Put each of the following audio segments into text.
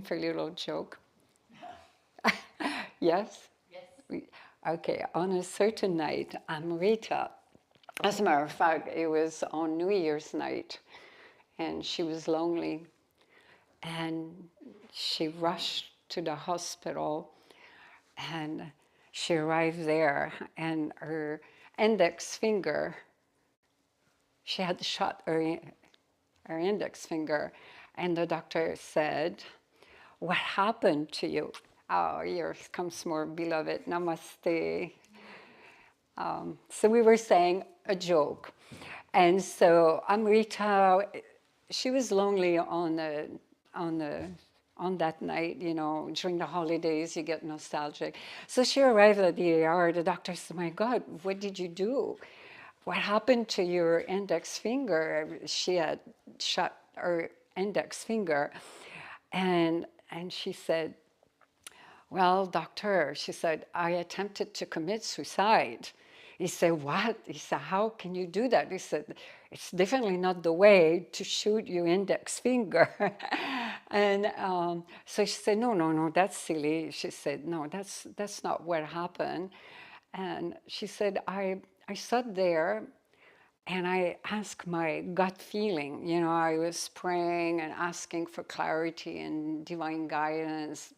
for a little joke? Yes? Yes. Okay, on a certain night, Amrita, as a matter of fact, it was on New Year's night, and she was lonely, and she rushed to the hospital, and she arrived there, and her index finger, she had shot her index finger, and the doctor said, "What happened to you?" Oh, here comes more beloved. Namaste. So we were saying a joke. And so Amrita, she was lonely on that night, you know, during the holidays, you get nostalgic. So she arrived at the ER. The doctor said, "My God, what did you do? What happened to your index finger?" She had shot her index finger. And she said, "Well, doctor," she said, "I attempted to commit suicide." He said, "What?" He said, "How can you do that?" He said, "It's definitely not the way to shoot your index finger." And so she said, "No, no, no, that's silly." She said, "No, that's not what happened." And she said, I sat there and I asked my gut feeling. You know, I was praying and asking for clarity and divine guidance.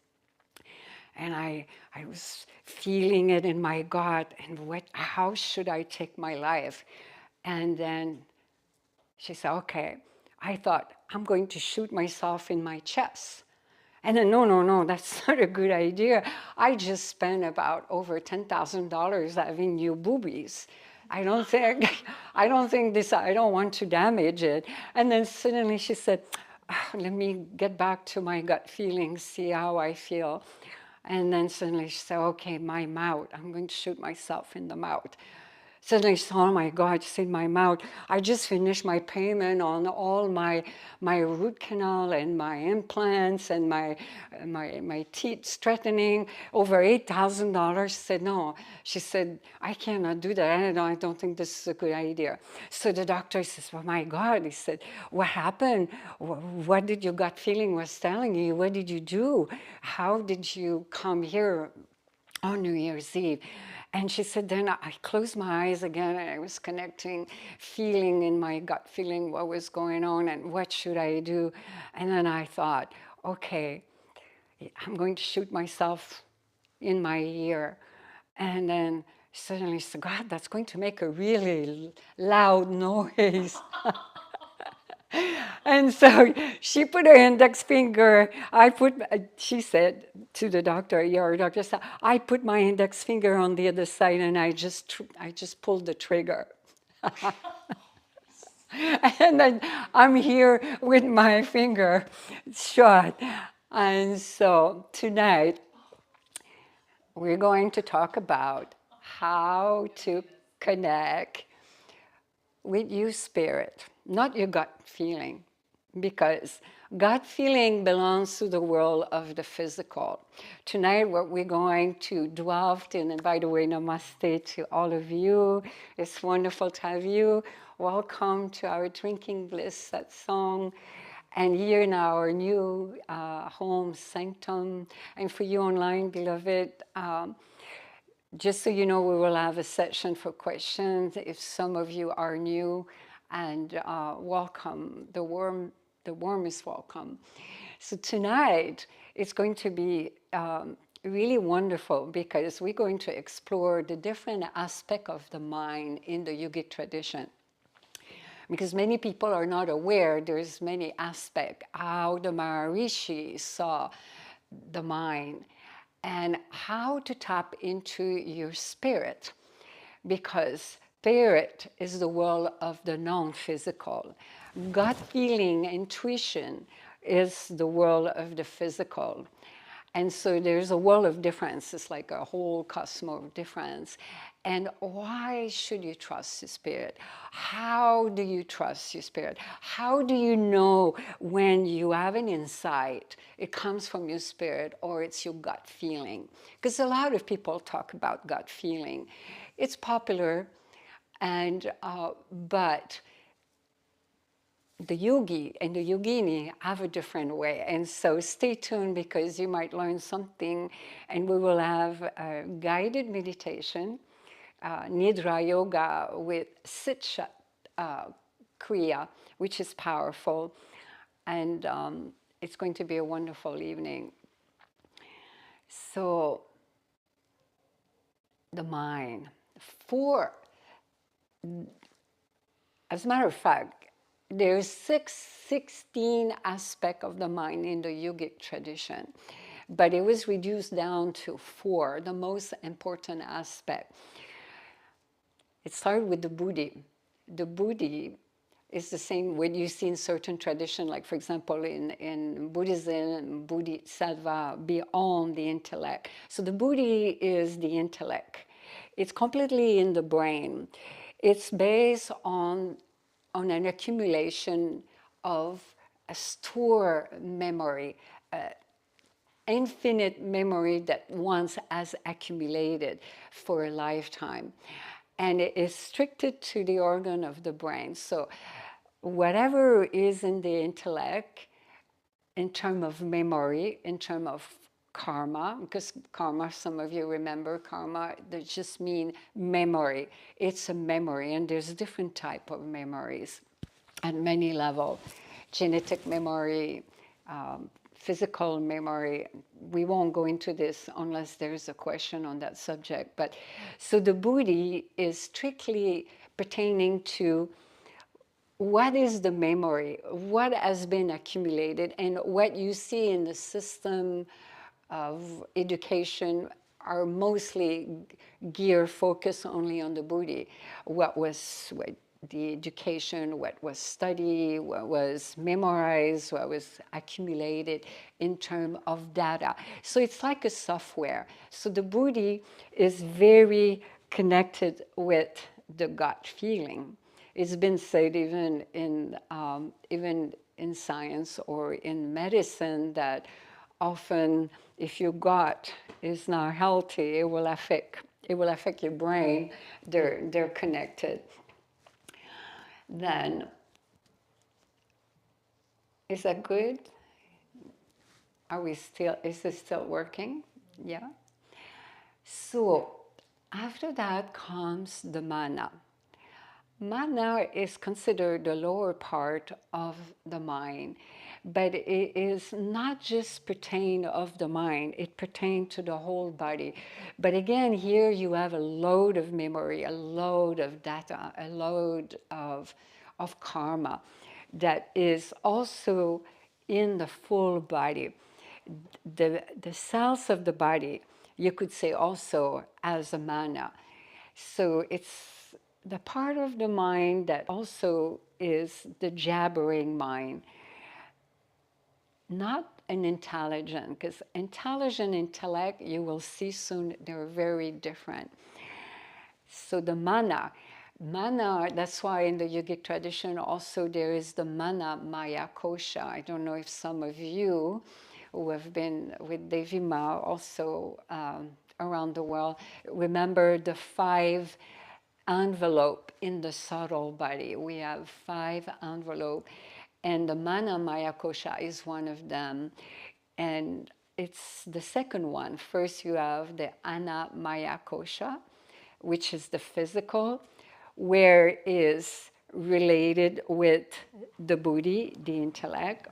And I was feeling it in my gut, and how should I take my life? And then she said, "Okay." I thought, I'm going to shoot myself in my chest. And then, no, no, no, that's not a good idea. I just spent about over $10,000 having new boobies. I don't think, I don't want to damage it. And then suddenly she said, let me get back to my gut feelings, see how I feel. And then suddenly she said, okay, my mouth, I'm going to shoot myself in the mouth. Suddenly she said, oh my God, she said, my mouth. I just finished my payment on all my root canal and my implants and my teeth straightening, over $8,000. She said, no. She said, I cannot do that. I don't think this is a good idea. So the doctor says, oh my God. He said, what happened? What did your gut feeling was telling you? What did you do? How did you come here on New Year's Eve? And she said, then I closed my eyes again, and I was connecting, feeling in my gut feeling what was going on and what should I do. And then I thought, okay, I'm going to shoot myself in my ear. And then suddenly she said, God, that's going to make a really loud noise. And so she put her index finger, she said to the doctor, your doctor said, I put my index finger on the other side and I just pulled the trigger. And then I'm here with my finger shut. And so tonight, we're going to talk about how to connect with your spirit, not your gut feeling, because gut feeling belongs to the world of the physical. Tonight, what we're going to delve in, and by the way, namaste to all of you. It's wonderful to have you. Welcome to our Drinking Bliss Satsang. And here in our new home, sanctum. And for you online, beloved, just so you know, we will have a session for questions if some of you are new, and welcome, the warmest welcome. So tonight, it's going to be really wonderful because we're going to explore the different aspects of the mind in the yogic tradition. Because many people are not aware there's many aspects, how the Maharishi saw the mind, and how to tap into your spirit, because spirit is the world of the non-physical. Gut feeling, intuition is the world of the physical. And so there's a world of difference. It's like a whole cosmos of difference. And why should you trust your spirit? How do you trust your spirit? How do you know when you have an insight, it comes from your spirit or it's your gut feeling? Because a lot of people talk about gut feeling. It's popular, and but the yogi and the yogini have a different way. And so stay tuned, because you might learn something, and we will have a guided meditation, Nidra Yoga with Sit Kriya, which is powerful. And it's going to be a wonderful evening. So, the mind. For, as a matter of fact, there's 16 aspects of the mind in the yogic tradition, but it was reduced down to 4, the most important aspect. It started with the buddhi. The buddhi is the same what you see in certain tradition, like for example in Buddhism, bodhisattva, beyond the intellect. So the buddhi is the intellect. It's completely in the brain. It's based on an accumulation of a store memory, infinite memory that once has accumulated for a lifetime. And it is restricted to the organ of the brain. So whatever is in the intellect, in terms of memory, in terms of karma, because karma, some of you remember karma, that just mean memory. It's a memory, and there's different type of memories at many levels. Genetic memory, physical memory. We won't go into this unless there's a question on that subject. But so the buddhi is strictly pertaining to what is the memory, what has been accumulated, and what you see in the system of education are mostly geared focused only on the buddhi. What the education, what was studied, what was memorized, what was accumulated in terms of data. So it's like a software. So the buddhi is very connected with the gut feeling. It's been said even in science or in medicine that often if your gut is not healthy, it will affect your brain. They're connected. Then, is that good? Is it still working? Yeah. So after that comes the mana. Mana is considered the lower part of the mind, but it is not just pertain of the mind, it pertains to the whole body. But again, here you have a load of memory, a load of data, a load of karma that is also in the full body. The cells of the body, you could say also as a mana. So it's the part of the mind that also is the jabbering mind, not an intelligent, because intelligent intellect, you will see soon, they're very different. So the mana, that's why in the yogic tradition also there is the mana maya kosha. I don't know if some of you who have been with Devi Ma also around the world remember the 5 envelope in the subtle body. We have 5 envelopes, and the mana maya kosha is one of them. And it's the second one. First you have the ana maya kosha, which is the physical, where is related with the buddhi, the intellect.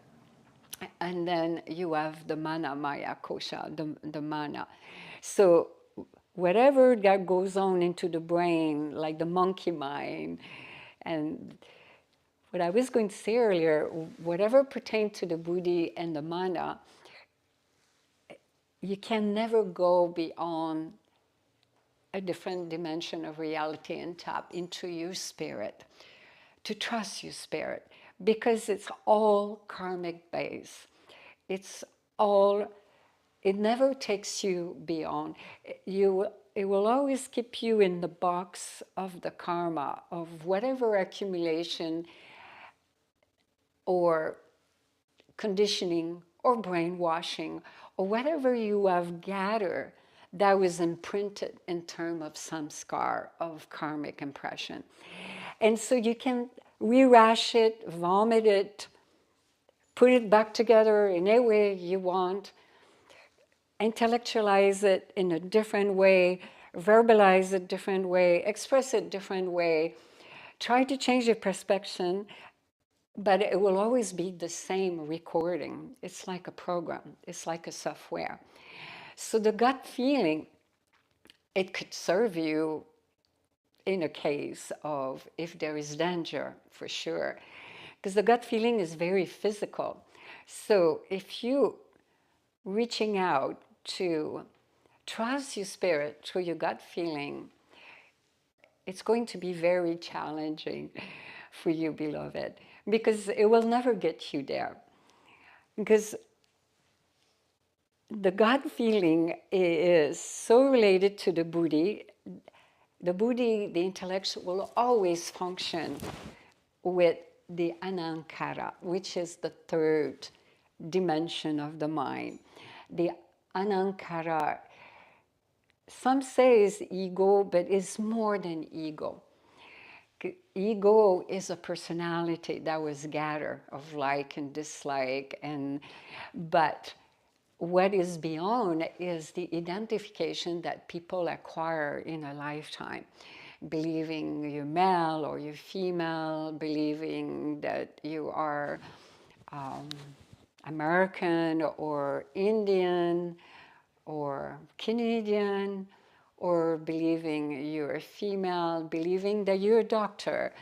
And then you have the mana maya kosha, the mana. So whatever that goes on into the brain, like the monkey mind, and what I was going to say earlier, whatever pertains to the buddhi and the mana, you can never go beyond a different dimension of reality and tap into your spirit, to trust your spirit, because it's all karmic based. It never takes you beyond. It will always keep you in the box of the karma, of whatever accumulation or conditioning or brainwashing or whatever you have gathered that was imprinted in terms of samskar, of karmic impression. And so you can rehash it, vomit it, put it back together in any way you want, intellectualize it in a different way, verbalize it different way, express it different way, try to change your perception, but it will always be the same recording. It's like a program, it's like a software. So the gut feeling, it could serve you in a case of if there is danger, for sure, because the gut feeling is very physical. So if you reaching out to trust your spirit through your gut feeling, it's going to be very challenging for you, beloved, because it will never get you there. Because the gut feeling is so related to the buddhi. The buddhi, the intellect, will always function with the anankara, which is the third dimension of the mind. The anankara, some say is ego, but it's more than ego. Ego is a personality that was gathered of like and dislike, but what is beyond is the identification that people acquire in a lifetime, believing you're male or you're female, believing that you are American or Indian or Canadian, or believing you're a female, believing that you're a doctor.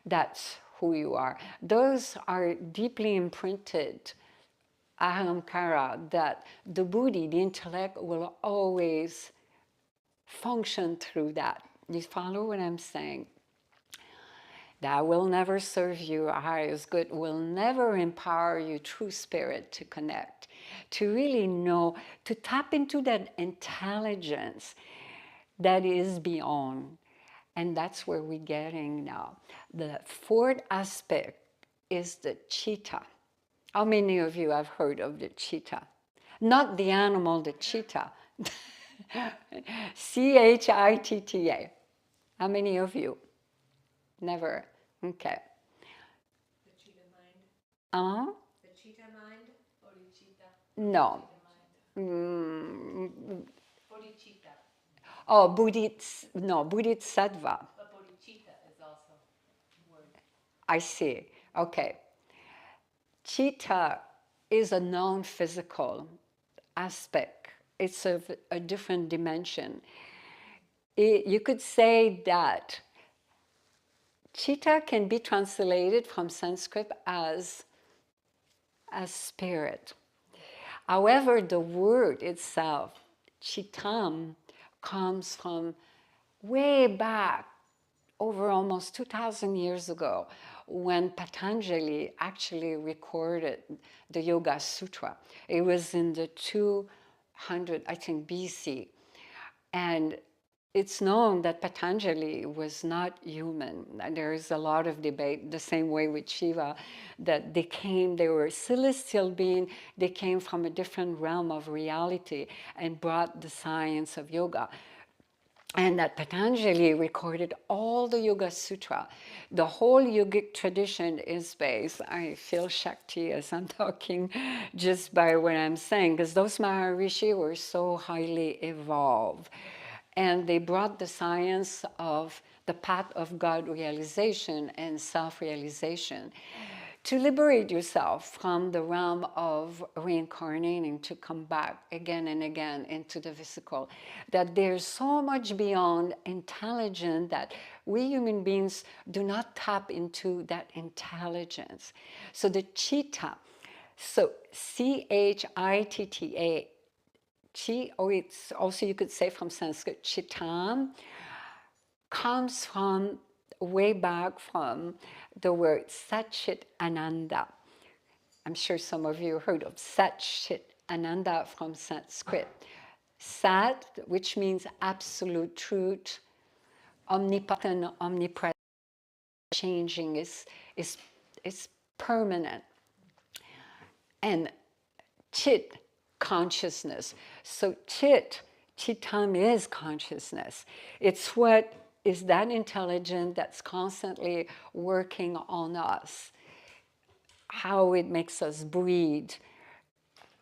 That's who you are. Those are deeply imprinted ahamkara that the buddhi, the intellect, will always function through that. You follow what I'm saying? That will never serve you highest good, will never empower your true spirit to connect, to really know, to tap into that intelligence that is beyond. And that's where we're getting now. The fourth aspect is the chitta. How many of you have heard of the cheetah? Not the animal, the cheetah. Chitta. How many of you? Never. Okay. The cheetah mind? Uh-huh. The cheetah mind or the cheetah? No. Bodhicitta. Oh, Bodhisattva. But bodhicitta is also a word. I see. Okay. Chitta is a non-physical aspect. It's a different dimension. You could say that Chitta can be translated from Sanskrit as spirit. However, the word itself, Chittam, comes from way back over almost 2,000 years ago when Patanjali actually recorded the Yoga Sutra. It was in the 200, I think, BC. And it's known that Patanjali was not human. There is a lot of debate, the same way with Shiva, that they were celestial beings, they came from a different realm of reality and brought the science of yoga. And that Patanjali recorded all the Yoga Sutra. The whole yogic tradition is based, I feel Shakti as I'm talking, just by what I'm saying, because those Maharishi were so highly evolved. And they brought the science of the path of God realization and self-realization to liberate yourself from the realm of reincarnating, to come back again and again into the physical. That there's so much beyond intelligence that we human beings do not tap into that intelligence. So the Chitta, so Chitta, or it's also, you could say from Sanskrit, Chittam, comes from way back from the word Sat Chit Ananda. I'm sure some of you heard of Sat Chit Ananda from Sanskrit. Sat, which means absolute truth, omnipotent, omnipresent, changing, is permanent. And Chit, consciousness. So Chittam is consciousness. It's what is that intelligence that's constantly working on us, how it makes us breathe.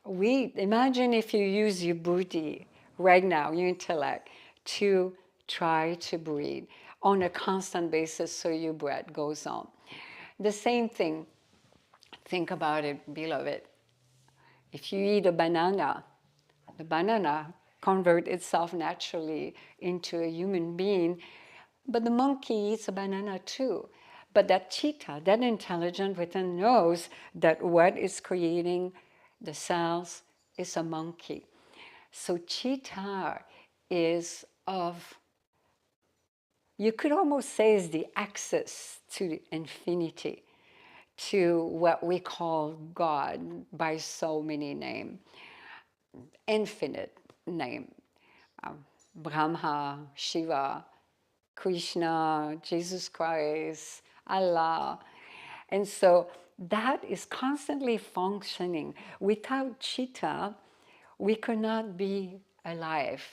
We imagine if you use your buddhi right now, your intellect, to try to breathe on a constant basis so your breath goes on. The same thing, think about it, beloved. If you eat a banana, the banana converts itself naturally into a human being, but the monkey eats a banana too. But that chitta, that intelligence within knows that what is creating the cells is a monkey. So chitta is of, you could almost say, is the access to the infinity, to what we call God by so many names, infinite name. Brahma, Shiva, Krishna, Jesus Christ, Allah. And so that is constantly functioning. Without chitta, we could not be alive.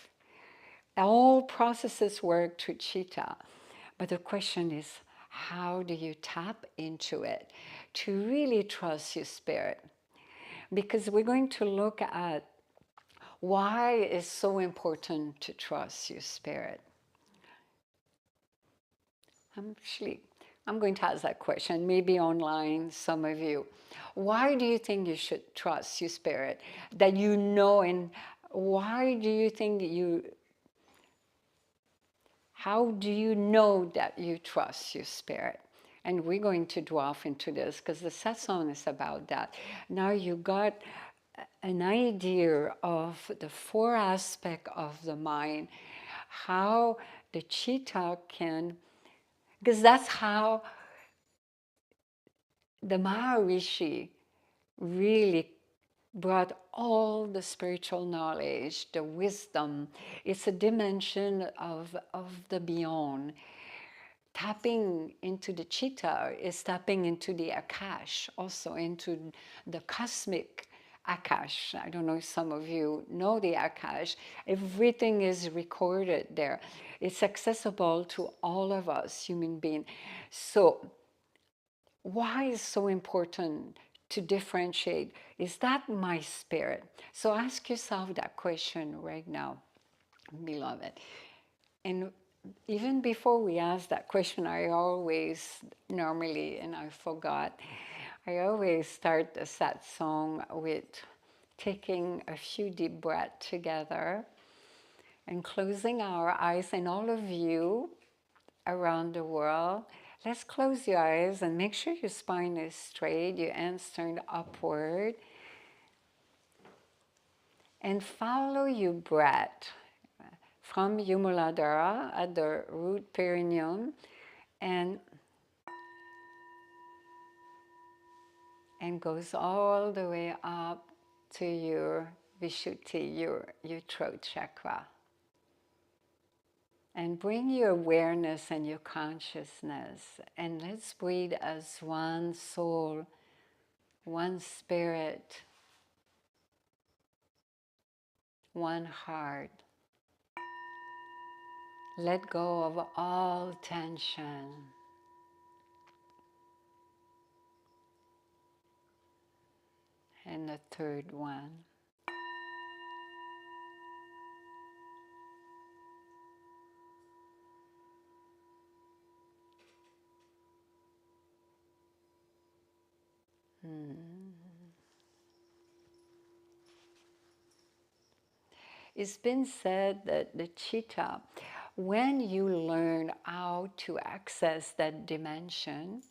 All processes work through chitta. But the question is, how do you tap into it to really trust your spirit? Because we're going to look at why it's so important to trust your spirit. Actually, I'm going to ask that question, maybe online, some of you. Why do you think you should trust your spirit? That you know, and why do you think how do you know that you trust your spirit? And we're going to delve into this because the satsang is about that. Now you got an idea of the four aspects of the mind, how the chitta can, because that's how the Maharishi really brought all the spiritual knowledge, the wisdom. It's a dimension of the beyond. Tapping into the chitta is tapping into the akash, also into the cosmic akash. I don't know if some of you know the akash. Everything is recorded there. It's accessible to all of us, human beings. So why is so important to differentiate? Is that my spirit? So ask yourself that question right now, beloved. And even before we ask that question, I always normally, and I forgot, I always start the satsang with taking a few deep breaths together and closing our eyes. And all of you around the world, let's close your eyes and make sure your spine is straight, your hands turned upward, and follow your breath from your Muladhara at the root perineum and goes all the way up to your Vishuddhi, your throat chakra. And bring your awareness and your consciousness, and let's breathe as one soul, one spirit, one heart. Let go of all tension. And the third one. It's been said that the chitta, when you learn how to access that dimension,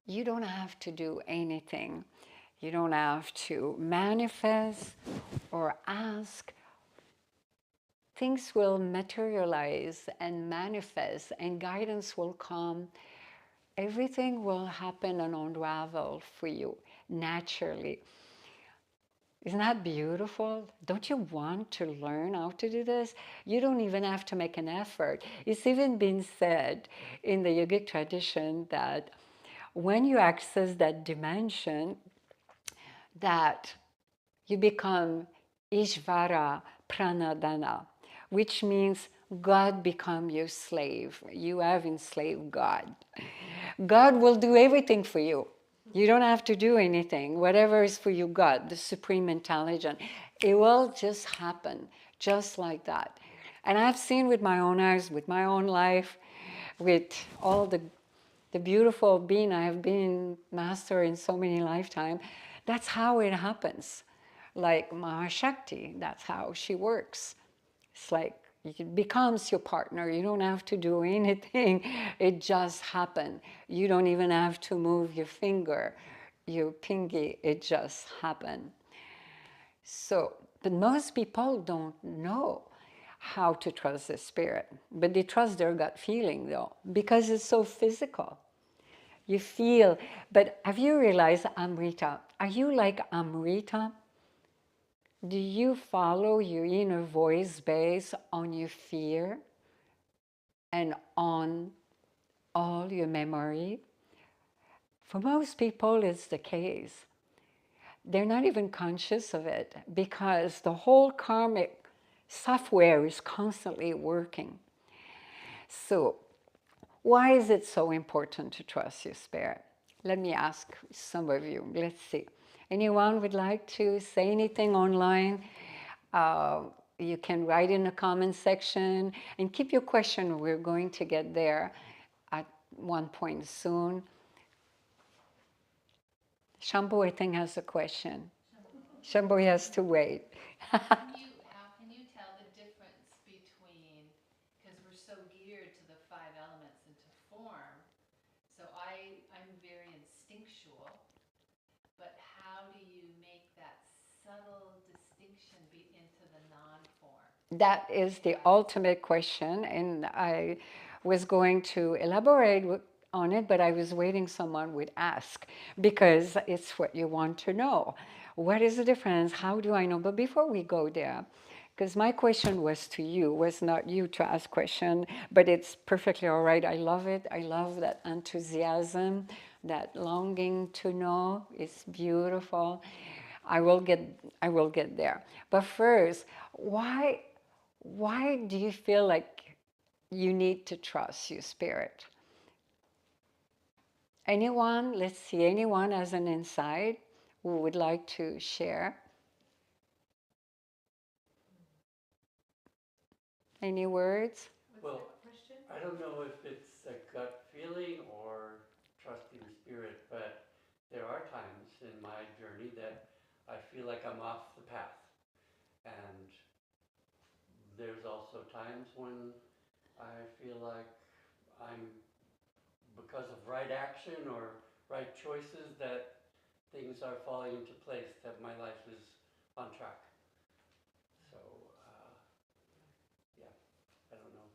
you don't have to do anything. You don't have to manifest or ask. Things will materialize and manifest, and guidance will come. Everything will happen and unravel for you naturally. Isn't that beautiful? Don't you want to learn how to do this? You don't even have to make an effort. It's even been said in the yogic tradition that when you access that dimension, that you become Ishvara Pranadana, which means God become your slave. You have enslaved God. God will do everything for you. You don't have to do anything. Whatever is for you, God, the supreme intelligence, it will just happen, just like that. And I've seen with my own eyes, with my own life, with all the beautiful being I have been master in so many lifetimes, that's how it happens. Like Mahashakti, that's how she works. It's like it becomes your partner. You don't have to do anything. It just happens. You don't even have to move your finger, your pinky. It just happens. So, but most people don't know how to trust the spirit, but they trust their gut feeling though, because it's so physical. You feel, but have you realized, Amrita, are you like Amrita? Do you follow your inner voice based on your fear and on all your memory? For most people, it's the case. They're not even conscious of it because the whole karmic software is constantly working. So, why is it so important to trust your spirit? Let me ask some of you. Let's see. Anyone would like to say anything online? You can write in the comment section and keep your question. We're going to get there at one point soon. Shambhu, I think, has a question. Shambhu has to wait. How can you tell the difference between, because we're so geared to the five elements and to form, so I'm very instinctual, but how do you make that subtle distinction into the non-form? That is the ultimate question, and I was going to elaborate on it, but I was waiting someone would ask because it's what you want to know. What is the difference? How do I know? But before we go there, because my question was to you, was not you to ask question, but it's perfectly all right. I love it. I love that enthusiasm, that longing to know. It's beautiful. I will get there. But first, why do you feel like you need to trust your spirit? Anyone, let's see, anyone has an insight who would like to share? Any words? Well, I don't know if it's a gut feeling or trusting spirit, but there are times in my journey that I feel like I'm off the path. And there's also times when I feel like I'm, because of right action or right choices, that things are falling into place, that my life is on track. So, yeah, I don't know.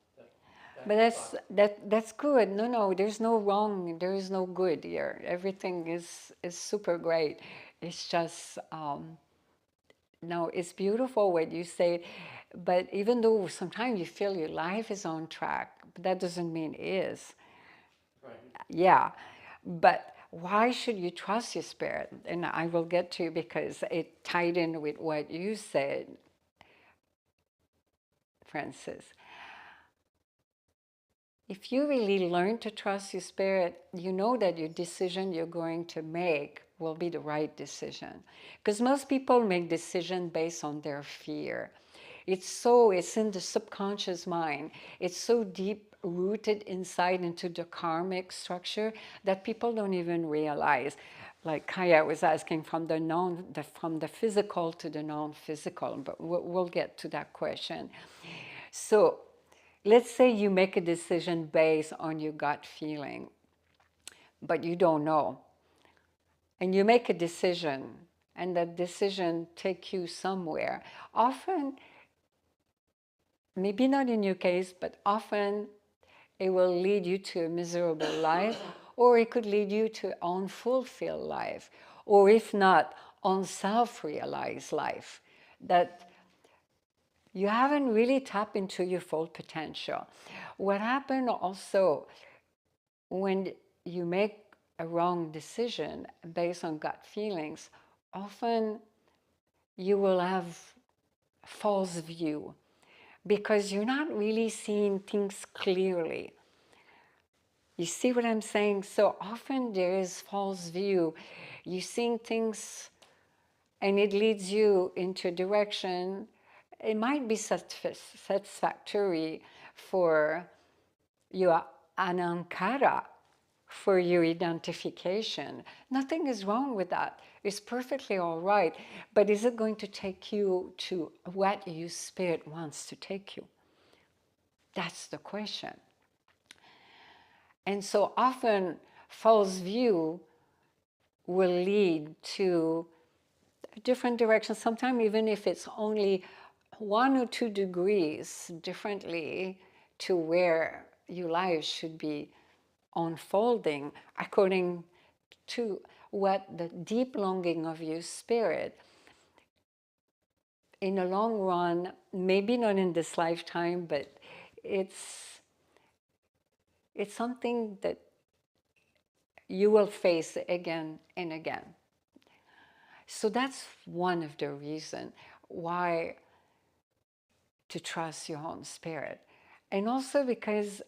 But that's good. No, there's no wrong. There is no good here. Everything is super great. It's just no. It's beautiful what you say, but even though sometimes you feel your life is on track, but that doesn't mean it is. Right. Yeah, but why should you trust your spirit? And I will get to because it tied in with what you said, Francis. If you really learn to trust your spirit, you know that your decision you're going to make will be the right decision. Because most people make decisions based on their fear. It's in the subconscious mind. It's so deep rooted inside into the karmic structure that people don't even realize. Like Kaya was asking from from the physical to the non-physical, but we'll get to that question. So let's say you make a decision based on your gut feeling, but you don't know. And you make a decision, and that decision takes you somewhere. Often, maybe not in your case, but often it will lead you to a miserable life, or it could lead you to unfulfilled life, or if not, unself-realized life. That you haven't really tapped into your full potential. What happened also when you make a wrong decision based on gut feelings, often you will have false view. because you're not really seeing things clearly. You see what I'm saying? So often there is false view. You're seeing things and it leads you into a direction. It might be satisfactory for your anankara, for your identification. Nothing is wrong with that. It's perfectly all right. But is it going to take you to what your spirit wants to take you? That's the question. And so often, false view will lead to different directions, sometimes even if it's only 1 or 2 degrees differently to where your life should be unfolding according to what the deep longing of your spirit in the long run, maybe not in this lifetime, but it's it's something that you will face again and again. So that's one of the reasons why to trust your own spirit. And also because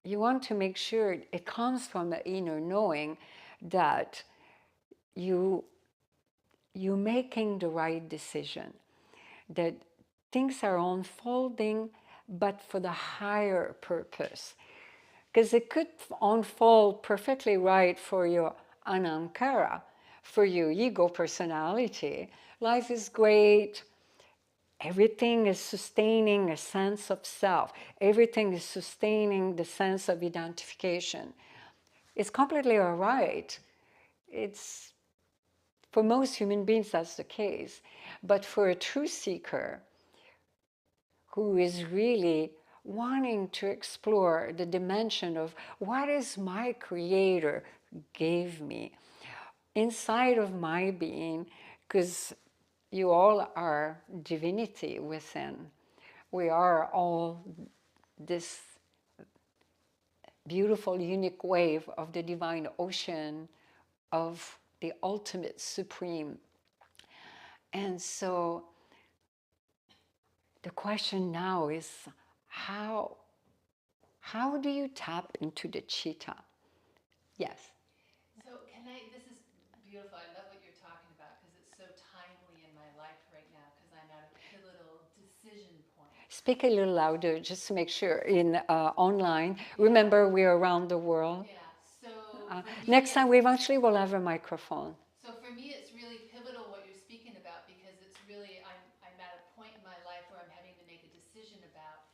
you want to make sure it comes from the inner knowing that you're making the right decision, that things are unfolding, but for the higher purpose. Because it could unfold perfectly right for your anankara, for your ego personality. Life is great. Everything is sustaining a sense of self. Everything is sustaining the sense of identification. It's completely all right. It's, for most human beings, that's the case. But for a true seeker who is really wanting to explore the dimension of what is my creator gave me inside of my being, because you all are divinity within. We are all this beautiful, unique wave of the divine ocean of the ultimate supreme. And so the question now is how do you tap into the Chitta? Yes. So this is beautiful. I love what you're talking about because it's so timely in my life right now because I'm at a pivotal decision point. Speak a little louder just to make sure in online. Remember, we're around the world. Yeah. So next time we eventually will have a microphone. So for me, it's really pivotal what you're speaking about because it's really I'm at a point in my life where I'm having to make a decision about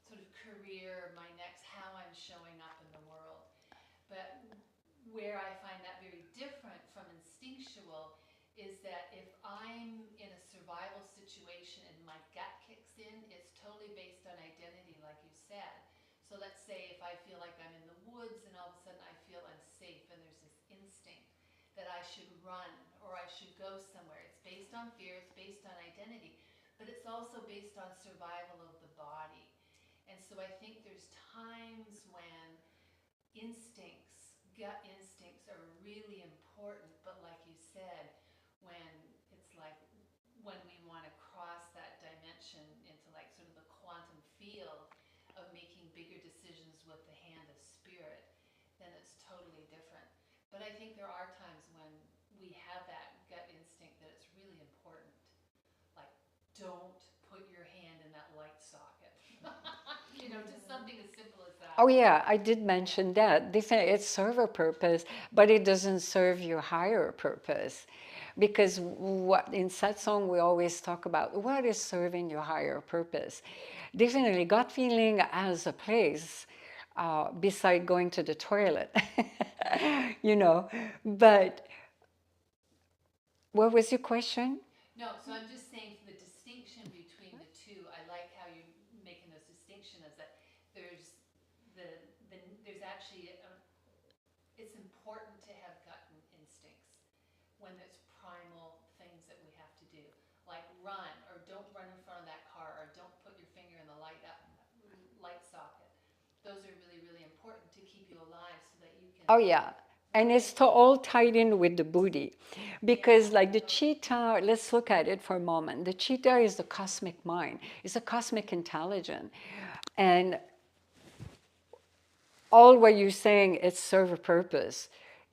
sort of career, my next how I'm showing up in the world. But where I find that very different from instinctual is that if I'm in a survival situation and my gut kicks in, it's totally based on identity, like you said. So let's say if I feel like I'm in the woods and all of a sudden I feel unsafe and there's this instinct that I should run or I should go somewhere. It's based on fear, it's based on identity, but it's also based on survival of the body. And so I think there's times when instincts, gut instincts are really important, but like you said, when it's like when we want to cross that dimension into like sort of the quantum field of making bigger decisions with the hand of spirit, then it's totally different. But I think there are times when we have that gut instinct that it's really important. Like, don't put your hand in that light socket. Just something as simple as that. Oh yeah, I did mention that. It serves a purpose, but it doesn't serve your higher purpose. Because what in satsang we always talk about, what is serving your higher purpose? Definitely, gut feeling has a place beside going to the toilet, But what was your question? No, so I'm just saying the distinction between the two. I like how you're making those distinctions. That there's there's actually it's important to have gut instincts when there's primal things that we have to do, like run or don't run in front of that car or don't put your finger in the light socket. Those are really, really important to keep you alive so that you can. Oh yeah, And it's all tied in with the Buddhi. Because like the cheetah, let's look at it for a moment. The cheetah is the cosmic mind. It's a cosmic intelligence. And all what you're saying, it serves a purpose,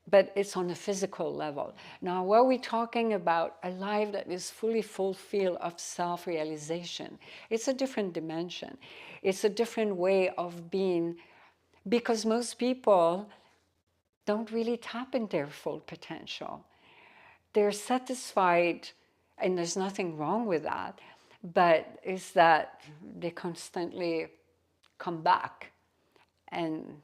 but it's on a physical level. Now, what we're talking about, a life that is fully fulfilled of self-realization, it's a different dimension. It's a different way of being, because most people don't really tap into their full potential. They're satisfied, and there's nothing wrong with that, but it's that they constantly come back, and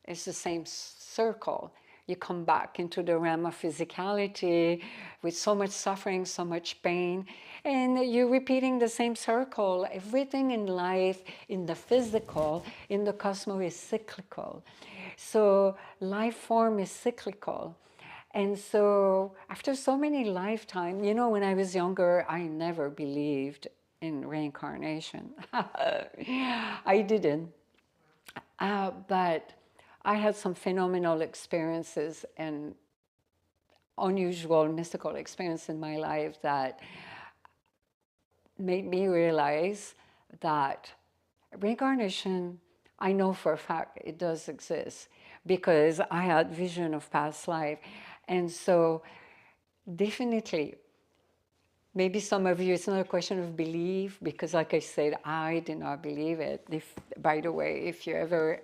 it's the same circle. You come back into the realm of physicality with so much suffering, so much pain, and you're repeating the same circle. Everything in life, in the physical, in the cosmos, is cyclical. So life form is cyclical. And so after so many lifetimes, you know, when I was younger, I never believed in reincarnation. I didn't. But I had some phenomenal experiences and unusual mystical experience in my life that made me realize that reincarnation, I know for a fact it does exist because I had vision of past life. And so definitely, maybe some of you, it's not a question of belief, because like I said, I did not believe it. By the way, if you ever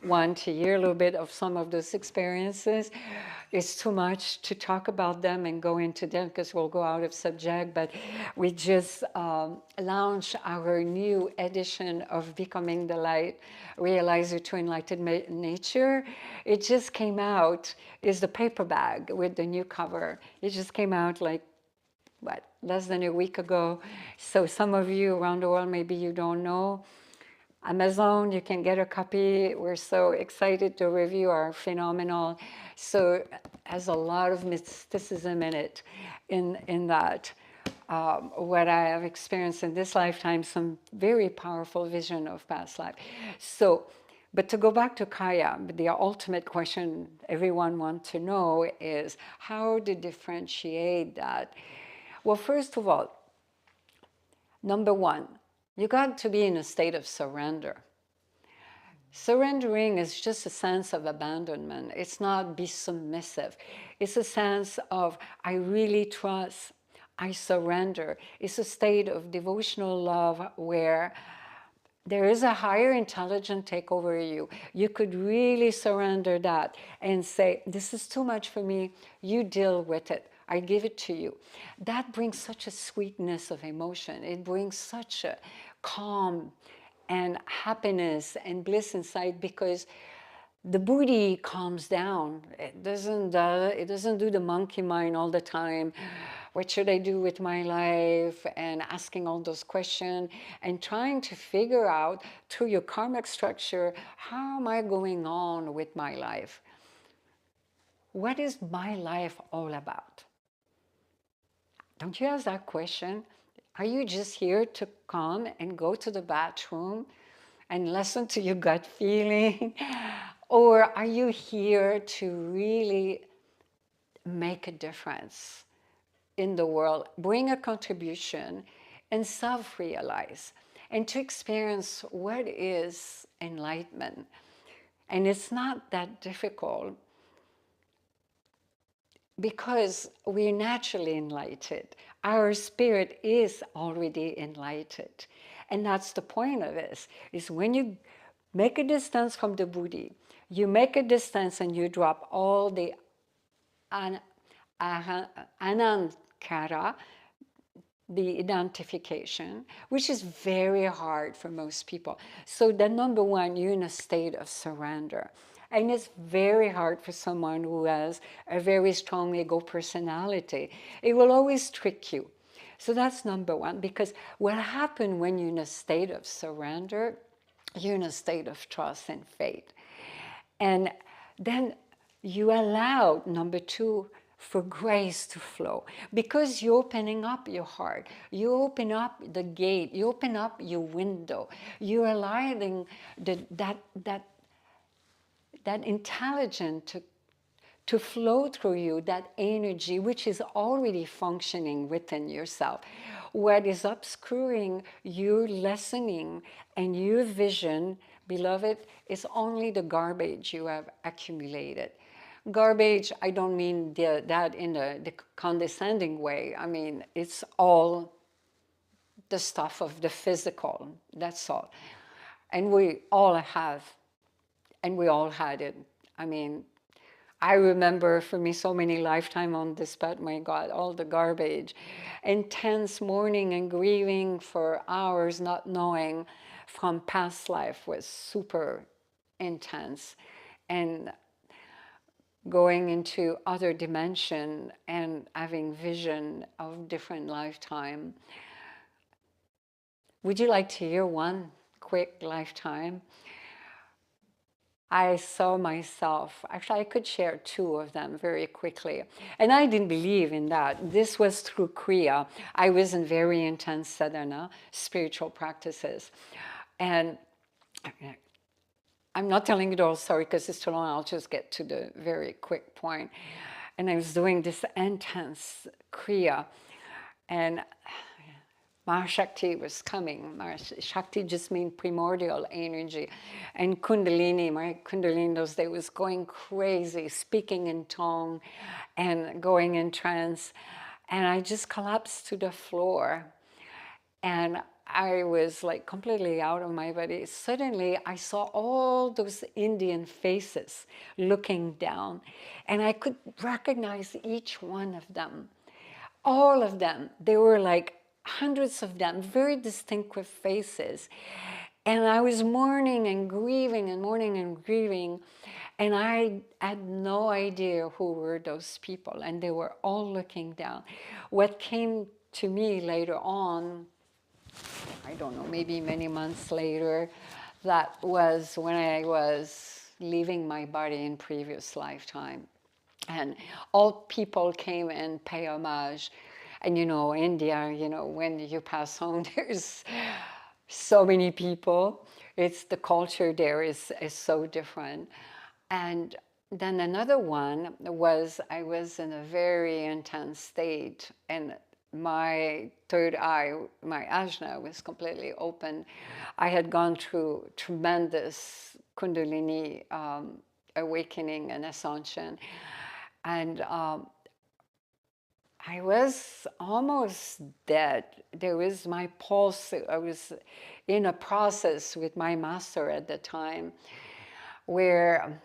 want to hear a little bit of some of those experiences, it's too much to talk about them and go into them because we'll go out of subject, but we just launched our new edition of Becoming the Light, Realize Your True Enlightened Nature. It just came out, is the paper bag with the new cover. It just came out like, what, less than a week ago. So some of you around the world, maybe you don't know. Amazon, you can get a copy. We're so excited. The review are phenomenal. So it has a lot of mysticism in it, in that. What I have experienced in this lifetime, some very powerful vision of past life. So, but to go back to Kaya, the ultimate question everyone wants to know is how to differentiate that. Well, first of all, number one, you got to be in a state of surrender. Surrendering is just a sense of abandonment. It's not be submissive. It's a sense of, I really trust, I surrender. It's a state of devotional love where there is a higher intelligence take over you. You could really surrender that and say, this is too much for me. You deal with it. I give it to you. That brings such a sweetness of emotion. It brings such a calm and happiness and bliss inside, because the Buddhi calms down. It doesn't do the monkey mind all the time. What should I do with my life? And asking all those questions and trying to figure out through your karmic structure, how am I going on with my life? What is my life all about? Don't you ask that question? Are you just here to come and go to the bathroom and listen to your gut feeling? Or are you here to really make a difference in the world, bring a contribution, and self-realize, and to experience what is enlightenment? And it's not that difficult, because we're naturally enlightened. Our spirit is already enlightened. And that's the point of this, is when you make a distance from the Buddhi, you make a distance and you drop all the anankara, the identification, which is very hard for most people. So the number one, you're in a state of surrender. And it's very hard for someone who has a very strong ego personality. It will always trick you. So that's number one, because what happens when you're in a state of surrender, you're in a state of trust and faith. And then you allow, number two, for grace to flow, because you're opening up your heart, you open up the gate, you open up your window, you're allowing that intelligence to flow through you, that energy which is already functioning within yourself. What is obscuring your listening and your vision, beloved, is only the garbage you have accumulated. Garbage, I don't mean that in the condescending way. I mean, it's all the stuff of the physical, that's all. And we all have, and we all had it. I mean, I remember for me so many lifetime on this path, my God, all the garbage, intense mourning and grieving for hours, not knowing from past life was super intense. And going into other dimension and having vision of different lifetime. Would you like to hear one quick lifetime? I saw myself, actually I could share two of them very quickly. And I didn't believe in that. This was through Kriya. I was in very intense sadhana, spiritual practices. And I'm not telling you the whole story because it's too long. I'll just get to the very quick point. And I was doing this intense Kriya. And Mahashakti was coming. Shakti just means primordial energy. And Kundalini, my Kundalini those days was going crazy, speaking in tongue and going in trance. And I just collapsed to the floor. And I was like completely out of my body. Suddenly I saw all those Indian faces looking down. And I could recognize each one of them. All of them. They were like hundreds of them, very distinctive faces. And I was mourning and grieving and mourning and grieving. And I had no idea who were those people. And they were all looking down. What came to me later on, I don't know, maybe many months later, that was when I was leaving my body in previous lifetime. And all people came and pay homage. And you know, India, you know, when you pass home, there's so many people. It's the culture there is so different. And then another one was I was in a very intense state, and my third eye, my ajna, was completely open. I had gone through tremendous Kundalini awakening and ascension. And I was almost dead. There was my pulse. I was in a process with my master at the time where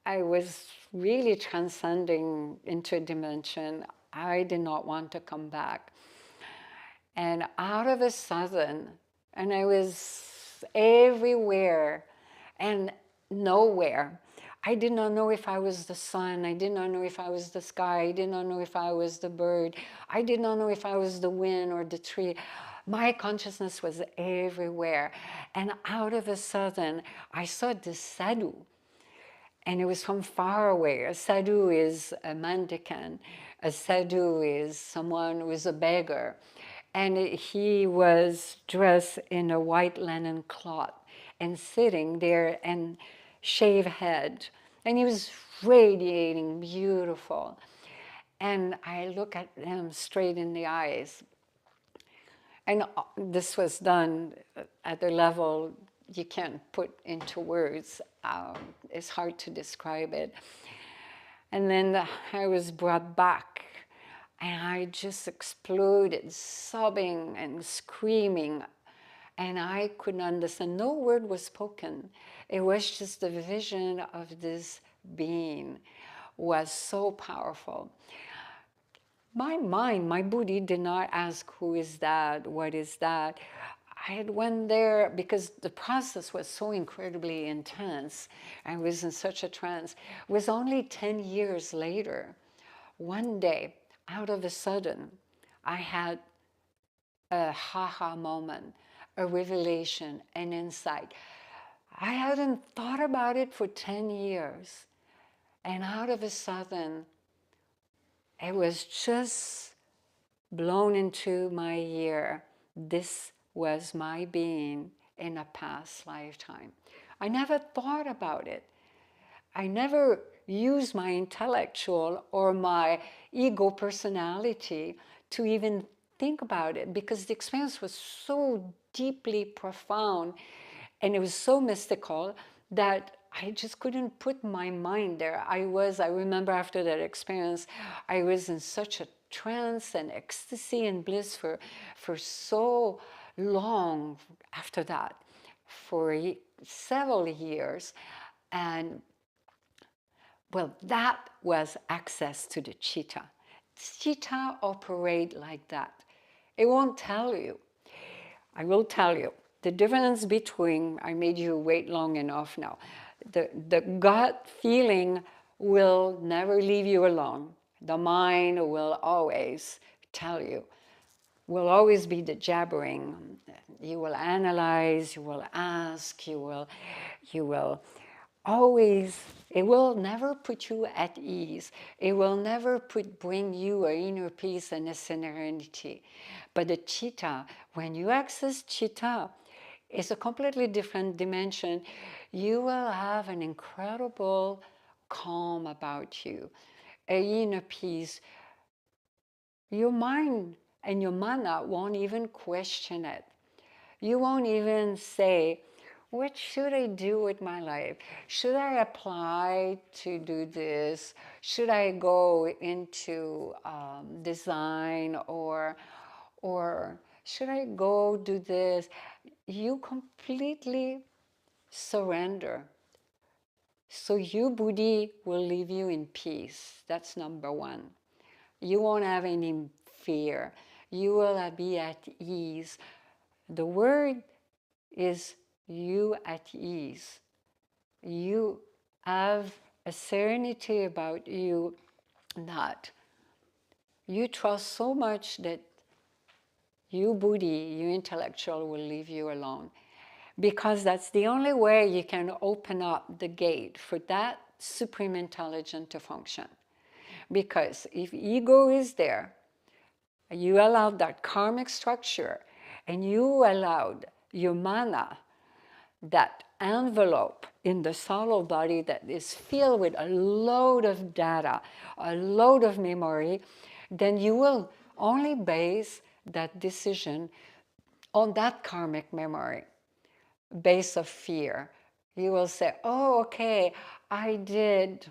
I was really transcending into a dimension. I did not want to come back. And out of a sudden, and I was everywhere and nowhere. I did not know if I was the sun. I did not know if I was the sky. I did not know if I was the bird. I did not know if I was the wind or the tree. My consciousness was everywhere. And out of a sudden, I saw this sadhu. And it was from far away. A sadhu is a mendicant. A sadhu is someone who is a beggar. And he was dressed in a white linen cloth and sitting there and shaved head. And he was radiating beautiful. And I look at him straight in the eyes. And this was done at a level you can't put into words. It's hard to describe it. And then I was brought back, and I just exploded, sobbing and screaming. And I couldn't understand. No word was spoken. It was just the vision of this being was so powerful. My mind, my Buddhi did not ask, who is that? What is that? I had went there because the process was so incredibly intense. I was in such a trance. It was only 10 years later, one day, out of a sudden, I had a ha-ha moment, a revelation, an insight. I hadn't thought about it for 10 years. And out of a sudden, it was just blown into my ear. This was my being in a past lifetime. I never thought about it. I never use my intellectual or my ego personality to even think about it, because the experience was so deeply profound and it was so mystical that I just couldn't put my mind there. I remember after that experience, I was in such a trance and ecstasy and bliss for so long after that, for several years. And well, that was access to the Chitta. Chitta operate like that. It won't tell you. I will tell you the difference between, I made you wait long enough now. The gut feeling will never leave you alone. The mind will always tell you, will always be the jabbering. You will analyze, you will ask, you will always, it will never put you at ease. It will never bring you an inner peace and a serenity. But the Chitta, when you access Chitta, it's a completely different dimension. You will have an incredible calm about you, an inner peace. Your mind and your mana won't even question it. You won't even say, what should I do with my life? Should I apply to do this? Should I go into design or should I go do this? You completely surrender. So your Buddhi will leave you in peace. That's number one. You won't have any fear. You will be at ease. The word is you at ease. You have a serenity about you that you trust so much that you Buddhi, you intellectual, will leave you alone. Because that's the only way you can open up the gate for that supreme intelligence to function. Because if ego is there, you allowed that karmic structure, and you allowed your mana, that envelope in the subtle body that is filled with a load of data, a load of memory, then you will only base that decision on that karmic memory, base of fear. You will say, oh, okay, I did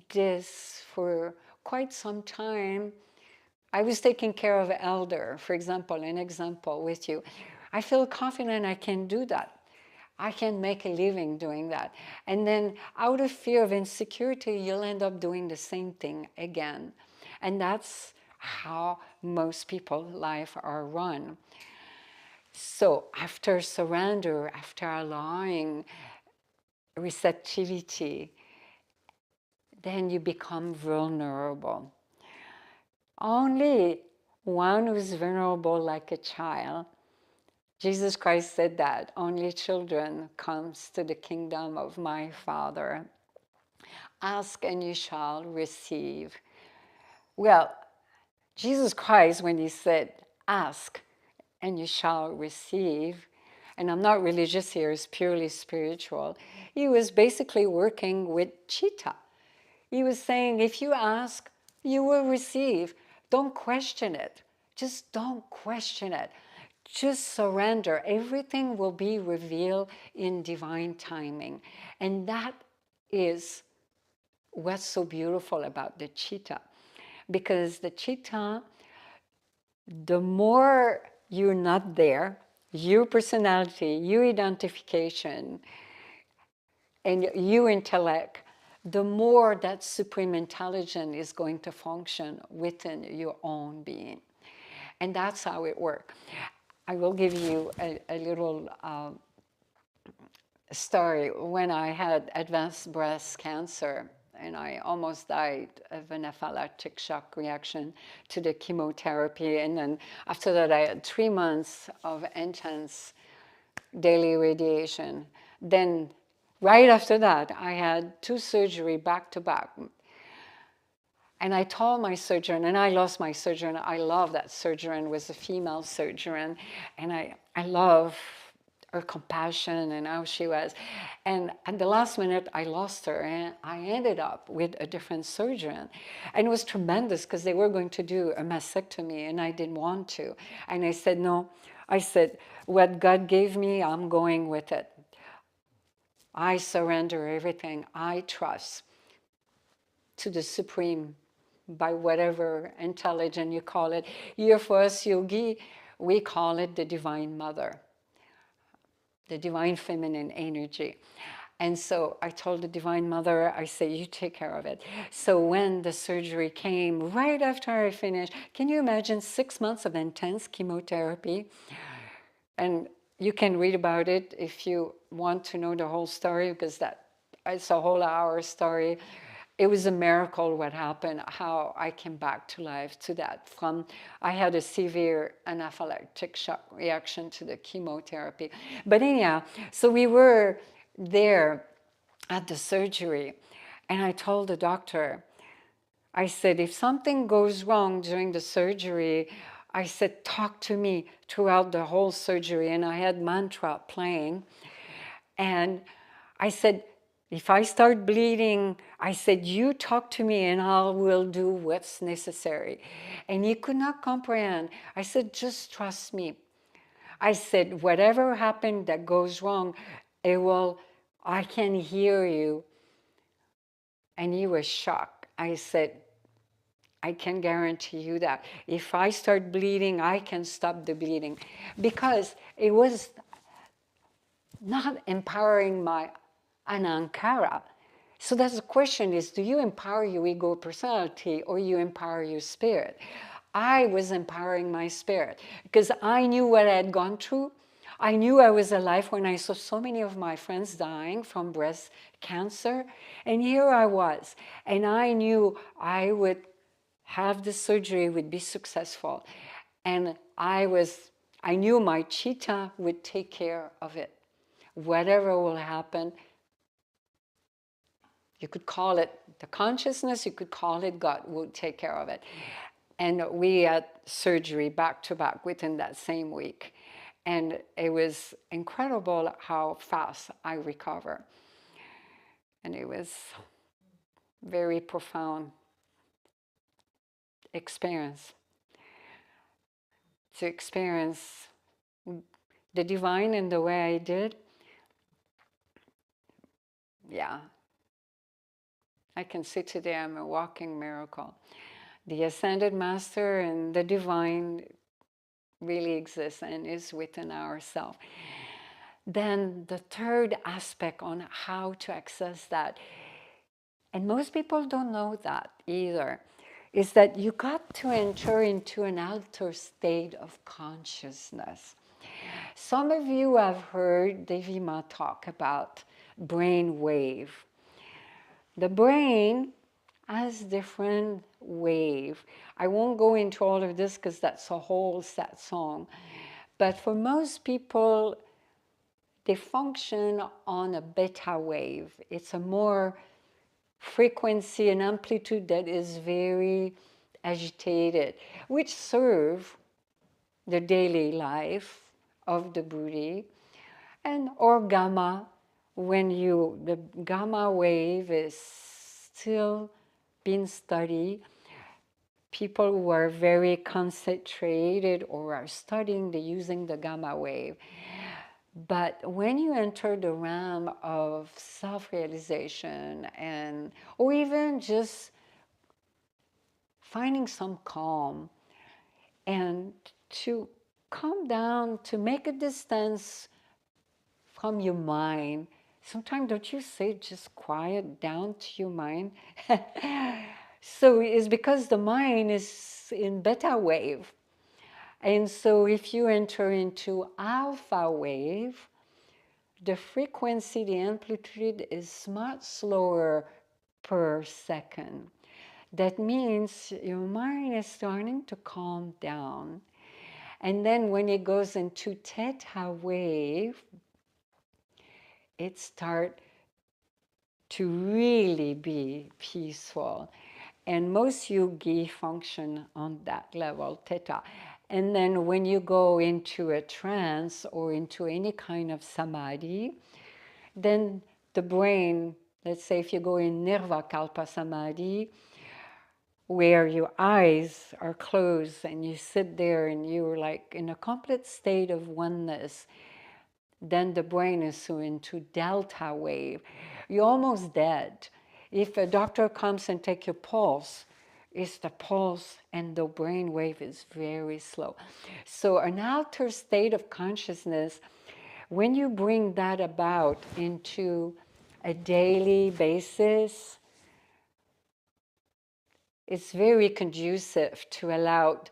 this for quite some time. I was taking care of an elder, for example, an example with you. I feel confident I can do that. I can make a living doing that. And then out of fear of insecurity, you'll end up doing the same thing again. And that's how most people's life are run. So after surrender, after allowing receptivity, then you become vulnerable. Only one who's vulnerable like a child. Jesus Christ said that only children comes to the kingdom of my Father. Ask and you shall receive. Well, Jesus Christ, when he said, ask and you shall receive, and I'm not religious here, it's purely spiritual, he was basically working with Chitta. He was saying, if you ask, you will receive. Don't question it. Just don't question it. Just surrender. Everything will be revealed in divine timing. And that is what's so beautiful about the Chitta. Because the Chitta, the more you're not there, your personality, your identification, and your intellect, the more that supreme intelligence is going to function within your own being. And that's how it works. I will give you a little story. When I had advanced breast cancer, and I almost died of an anaphylactic shock reaction to the chemotherapy. And then after that, I had 3 months of intense daily radiation. Then right after that, I had 2 surgeries back to back. And I told my surgeon, and I lost my surgeon. I love that surgeon, was a female surgeon. And I love her compassion and how she was. And at the last minute, I lost her, and I ended up with a different surgeon. And it was tremendous because they were going to do a mastectomy, and I didn't want to. And I said, no. I said, what God gave me, I'm going with it. I surrender everything. I trust to the Supreme, by whatever intelligent you call it. Here for us, yogi, we call it the Divine Mother, the divine feminine energy. And so I told the Divine Mother, I say, you take care of it. So when the surgery came, right after I finished, can you imagine 6 months of intense chemotherapy? And you can read about it if you want to know the whole story, because it's a whole hour story. It was a miracle what happened, how I came back to life to that. I had a severe anaphylactic shock reaction to the chemotherapy. But anyhow, so we were there at the surgery, and I told the doctor, I said, if something goes wrong during the surgery, I said, talk to me throughout the whole surgery. And I had mantra playing. And I said, if I start bleeding, I said, you talk to me and I will do what's necessary. And he could not comprehend. I said, just trust me. I said, whatever happened that goes wrong, I can hear you. And he was shocked. I said, I can guarantee you that. If I start bleeding, I can stop the bleeding. Because it was not empowering my anankara. So that's the question is, do you empower your ego personality or you empower your spirit? I was empowering my spirit because I knew what I had gone through. I knew I was alive when I saw so many of my friends dying from breast cancer. And here I was. And I knew I would have the surgery, would be successful. And I knew my Chitta would take care of it. Whatever will happen, you could call it the consciousness, you could call it God will take care of it. And we had surgery back to back within that same week. And it was incredible how fast I recovered. And it was very profound experience. To experience the divine in the way I did, yeah. I can say today I'm a walking miracle. The ascended master and the divine really exists and is within ourselves. Then the third aspect on how to access that, and most people don't know that either, is that you got to enter into an altered state of consciousness. Some of you have heard Devi Ma talk about brain wave. The brain has different wave. I won't go into all of this because that's a whole satsang. But for most people, they function on a beta wave. It's a more frequency and amplitude that is very agitated, which serve the daily life of the Buddhi. And or gamma, the gamma wave is still being studied. People who are very concentrated or are studying, they're using the gamma wave. But when you enter the realm of self-realization or even just finding some calm and to calm down, to make a distance from your mind. Sometimes don't you say just quiet down to your mind? So it's because the mind is in beta wave. And so if you enter into alpha wave, the frequency, the amplitude is much slower per second. That means your mind is starting to calm down. And then when it goes into theta wave, it starts to really be peaceful. And most yogi function on that level, theta. And then when you go into a trance or into any kind of samadhi, then the brain, let's say if you go in nirvakalpa samadhi, where your eyes are closed and you sit there and you're like in a complete state of oneness, then the brain is so into delta wave. You're almost dead. If a doctor comes and take your pulse, it's the pulse and the brain wave is very slow. So an altered state of consciousness, when you bring that about into a daily basis, it's very conducive to allow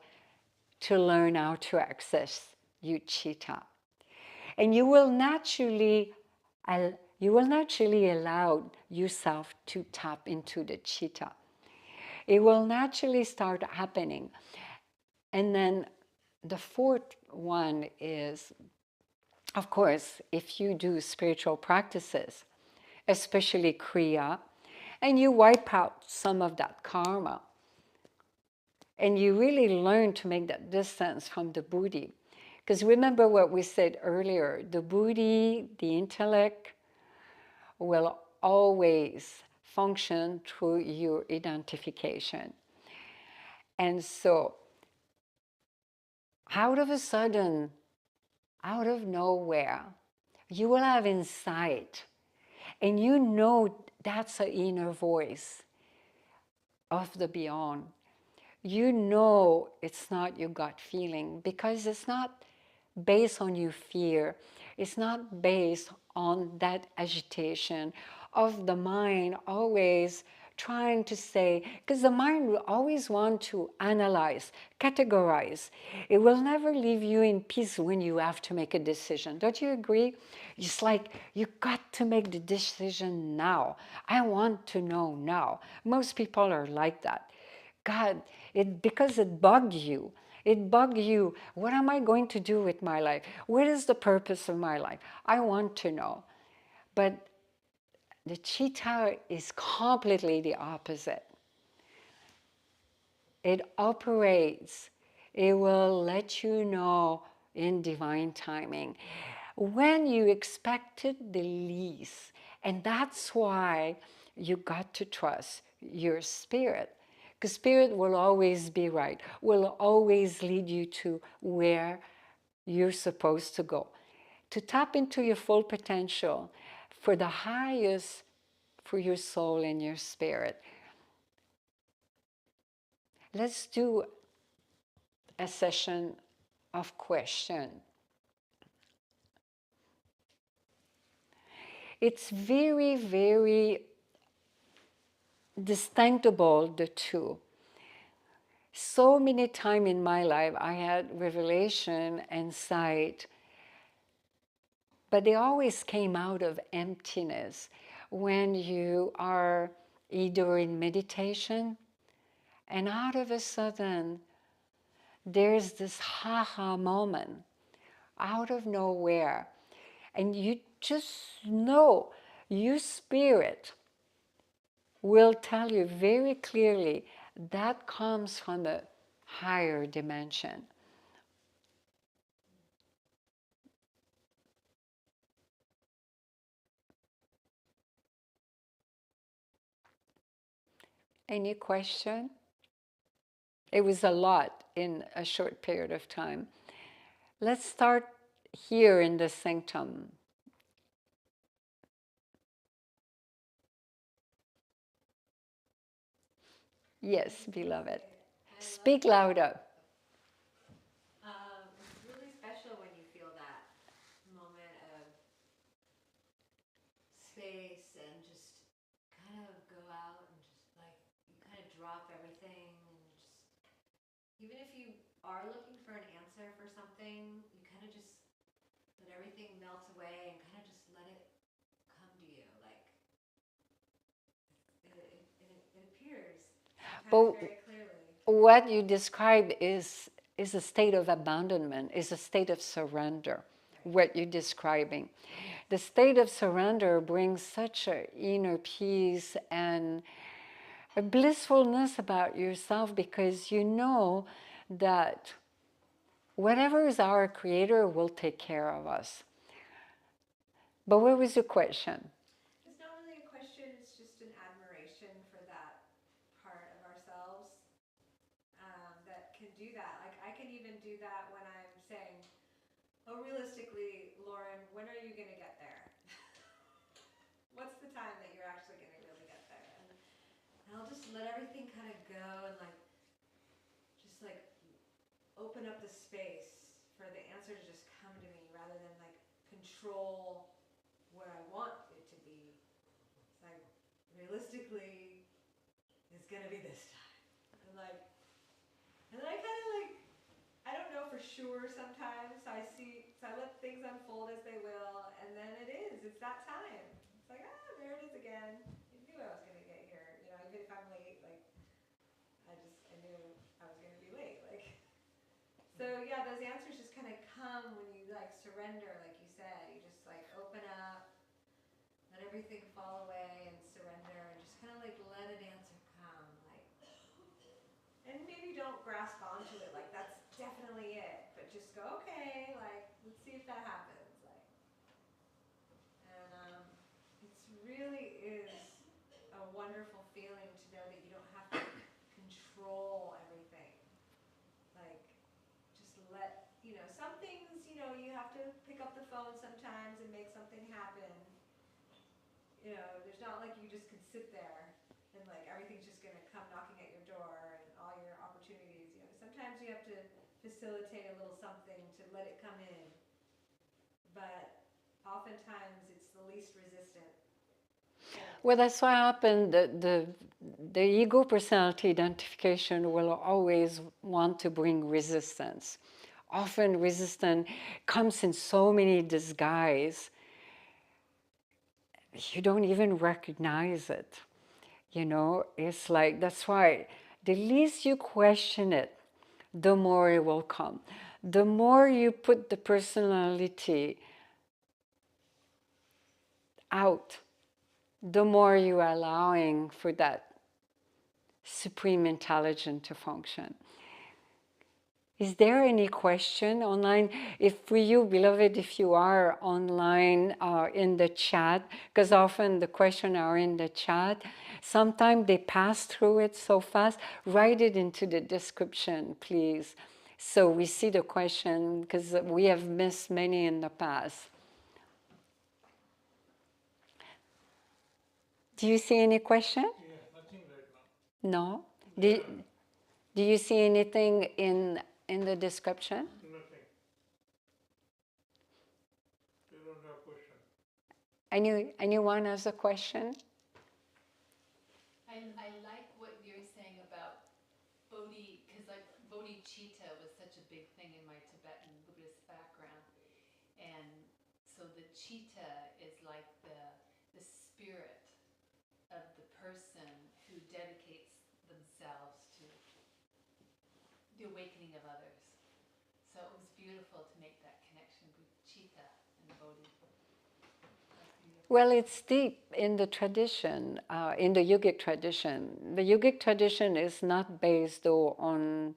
to learn how to access your chitta. And you will naturally allow yourself to tap into the chitta. It will naturally start happening. And then the fourth one is, of course, if you do spiritual practices, especially Kriya, and you wipe out some of that karma, and you really learn to make that distance from the buddhi. Because remember what we said earlier, the buddhi, the intellect, will always function through your identification. And so, out of a sudden, out of nowhere, you will have insight. And you know that's an inner voice of the beyond. You know it's not your gut feeling because it's not based on your fear. It's not based on that agitation of the mind always trying to say, because the mind will always want to analyze, categorize. It will never leave you in peace when you have to make a decision. Don't you agree? It's like, you got to make the decision now. I want to know now. Most people are like that. God, because it bugged you. It bugged you. What am I going to do with my life? What is the purpose of my life? I want to know. But the Chitta is completely the opposite. It operates. It will let you know in divine timing when you expected the least. And that's why you got to trust your spirit. Because spirit will always be right, will always lead you to where you're supposed to go. To tap into your full potential for the highest for your soul and your spirit. Let's do a session of question. It's very, very distinctable, the two. So many times in my life I had revelation and sight, but they always came out of emptiness. When you are either in meditation and out of a sudden there's this ha-ha moment out of nowhere, and you just know your spirit will tell you very clearly that comes from a higher dimension. Any question? It was a lot in a short period of time. Let's start here in the sanctum. Yes, beloved. Speak louder. It's really special when you feel that moment of space and just kind of go out and just like you kind of drop everything and just even if you are looking for an answer for something, you kind of just let everything melt away and kind of just let it come to you. Like it appears But very clearly. what you describe is a state of abandonment, is a state of surrender, what you're describing. The state of surrender brings such an inner peace and a blissfulness about yourself because you know that whatever is our creator will take care of us. But what was the question? It's not really a question, it's just an admiration for that part of ourselves that can do that. Like I can even do that when I'm saying, oh, realistically, Lauren, when are you going to get there? What's the time that you're actually going to really get there? And I'll just let everything kind of go and just open up the space for the answer to just come to me rather than control where I want it to be. It's like, realistically, it's going to be this time. And then I kind of I don't know for sure sometimes. So I let things unfold as they will, and then it's that time. It's like, there it is again. I knew I was going to get here. Even if I'm late, I knew I was going to be late. So yeah, those answers just kind of come when you surrender, like you said. You just open up, let everything fall away and surrender, and just kind of let an answer come. And maybe don't grasp onto it that's definitely it, but just go, okay, let's see if that happens. And it really is a wonderful feeling to know that you don't have to control everything. Just let, some things, you have to pick up the phone sometimes and make something happen. There's not you just can sit there and everything's just going to come knocking at your door and all your opportunities. Sometimes you have to facilitate a little something to let it come in. But oftentimes it's the least resistant. Well, that's what happened. The ego personality identification will always want to bring resistance. Often resistance comes in so many disguises, you don't even recognize it. It's that's why the least you question it, the more it will come. The more you put the personality out, the more you're allowing for that supreme intelligence to function. Is there any question online? If for you, beloved, if you are online in the chat, because often the questions are in the chat, sometimes they pass through it so fast, write it into the description, please. So we see the question, because we have missed many in the past. Do you see any question? Yeah, nothing right now. No? Do you see anything in the description? Nothing. They don't have question. Anyone has a question? I like what you're saying about Bodhi, because bodhicitta was such a big thing in my Tibetan Buddhist background. And so the chitta is like the spirit of the person who dedicates themselves to the awakening of others. So it was beautiful to make that connection with chitta and bodhi. Well, it's deep in the tradition, in the yogic tradition. The yogic tradition is not based though on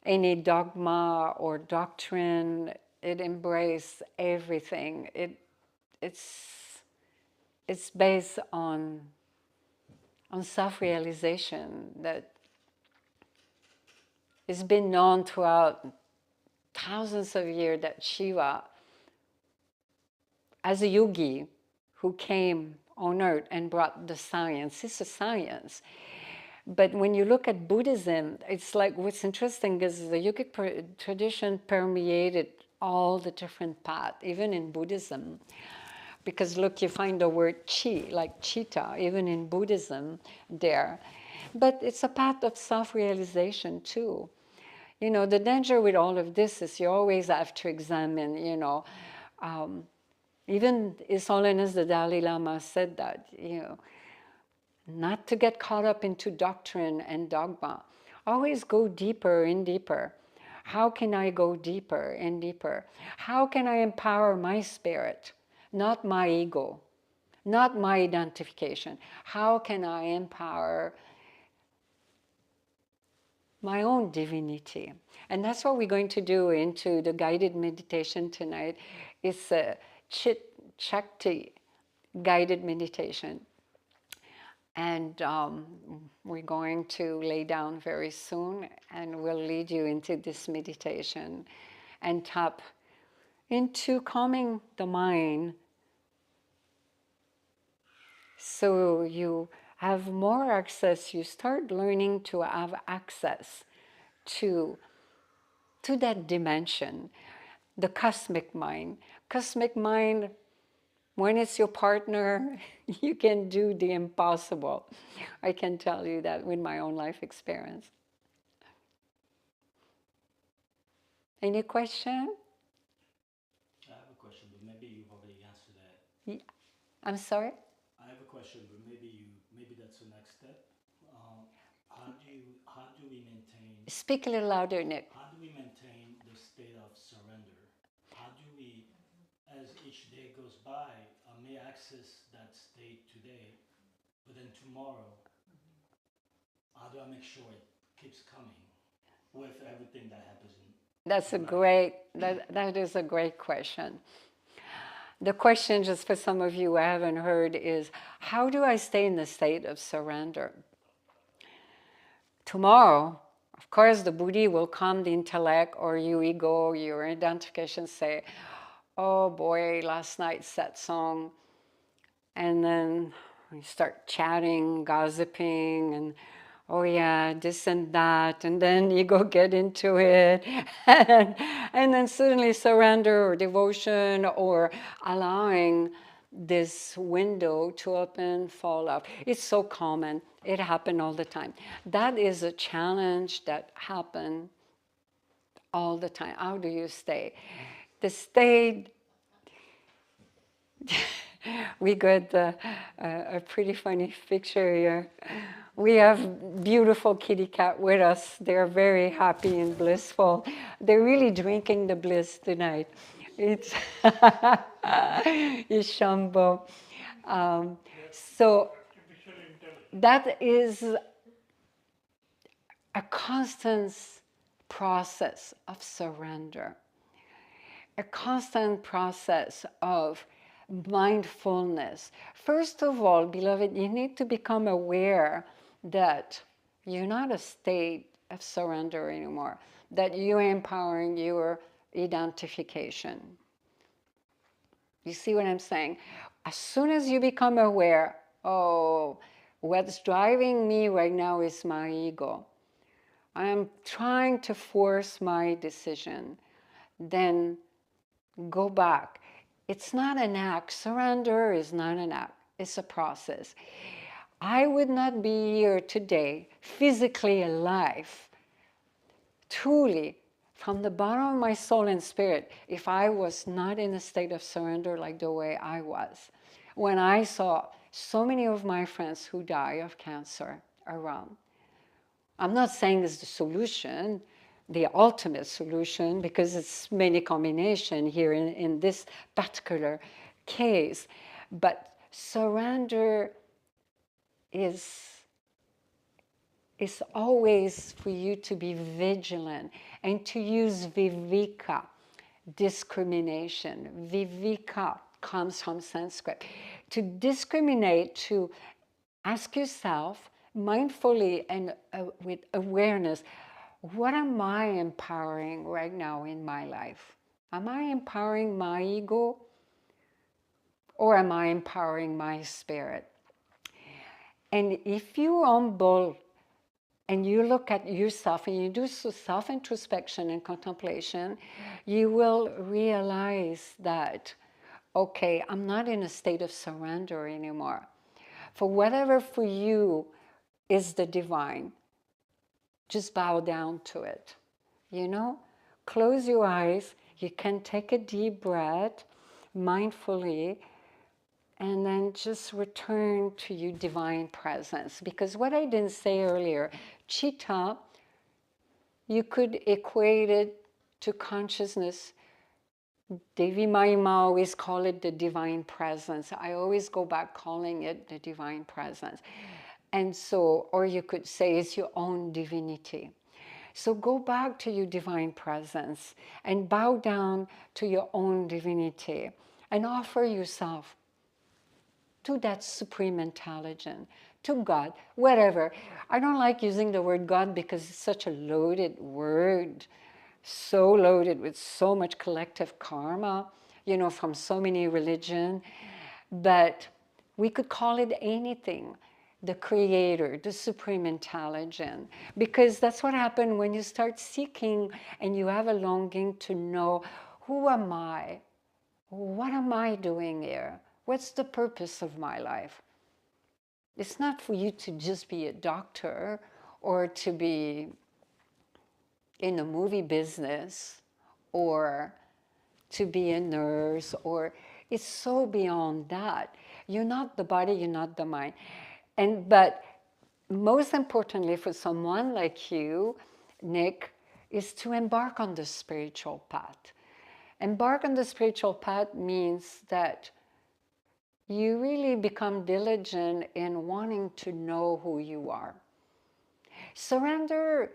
any dogma or doctrine. It embraces everything. It's based on self-realization that it's been known throughout thousands of years that Shiva, as a yogi who came on earth and brought the science, it's a science. But when you look at Buddhism, it's what's interesting is the yogic tradition permeated all the different paths, even in Buddhism. Because look, you find the word chi, like Chitta, even in Buddhism there. But it's a path of self-realization too. The danger with all of this is you always have to examine, even His Holiness the Dalai Lama said that, not to get caught up into doctrine and dogma. Always go deeper and deeper. How can I go deeper and deeper? How can I empower my spirit, not my ego, not my identification? How can I empower my own divinity. And that's what we're going to do into the guided meditation tonight. It's a Shakti guided meditation. And we're going to lay down very soon, and we'll lead you into this meditation and tap into calming the mind so you have more access. You start learning to have access to that dimension, the cosmic mind. Cosmic mind, when it's your partner, you can do the impossible. I can tell you that with my own life experience. Any question? I have a question, but maybe you've already answered that. I'm sorry? I have a question, but maybe that's the next step. How do we maintain? Speak a little louder, Nick. How do we maintain the state of surrender? How do we, as each day goes by, I may access that state today, but then tomorrow, how do I make sure it keeps coming with everything that happens in? That's a great. That is a great question. The question, just for some of you who haven't heard, is how do I stay in the state of surrender? Tomorrow, of course, the Buddhi will come, the intellect or your ego, your identification, say, oh boy, last night's satsang. And then we start chatting, gossiping, and oh yeah, this and that, and then you go get into it, and then suddenly surrender or devotion or allowing this window to open, fall off. It's so common. It happens all the time. That is a challenge that happens all the time. How do you stay? The state... We got a pretty funny picture here. We have beautiful kitty cat with us. They're very happy and blissful. They're really drinking the bliss tonight. It's it's Shambho. So that is a constant process of surrender, a constant process of mindfulness. First of all, beloved, you need to become aware that you're not a state of surrender anymore, that you're empowering your identification. You see what I'm saying? As soon as you become aware, oh, what's driving me right now is my ego. I'm trying to force my decision. Then go back. It's not an act. Surrender is not an act. It's a process. I would not be here today, physically alive, truly, from the bottom of my soul and spirit, if I was not in a state of surrender like the way I was. When I saw so many of my friends who die of cancer around. I'm not saying it's the solution, the ultimate solution, because it's many combination here in this particular case. But surrender is always for you to be vigilant and to use viveka, discrimination. Viveka comes from Sanskrit. To discriminate, to ask yourself mindfully and with awareness, what am I empowering right now in my life? Am I empowering my ego? Or am I empowering my spirit? And if you humble and you look at yourself and you do self-introspection and contemplation, you will realize that, okay, I'm not in a state of surrender anymore. For whatever for you is the divine, just bow down to it. You know, close your eyes. You can take a deep breath mindfully and then just return to your divine presence. Because what I didn't say earlier, Chitta, you could equate it to consciousness. Devi Mayi Ma always call it the divine presence. I always go back calling it the divine presence. And so, or you could say it's your own divinity. So go back to your divine presence and bow down to your own divinity and offer yourself to that supreme intelligence, to God, whatever. I don't like using the word God because it's such a loaded word, so loaded with so much collective karma, you know, from so many religions. But we could call it anything, the creator, the supreme intelligence, because that's what happens when you start seeking and you have a longing to know, who am I? What am I doing here? What's the purpose of my life? It's not for you to just be a doctor or to be in the movie business or to be a nurse, or it's so beyond that. You're not the body, you're not the mind. But most importantly for someone like you, Nick, is to embark on the spiritual path. Embark on the spiritual path means that you really become diligent in wanting to know who you are. Surrender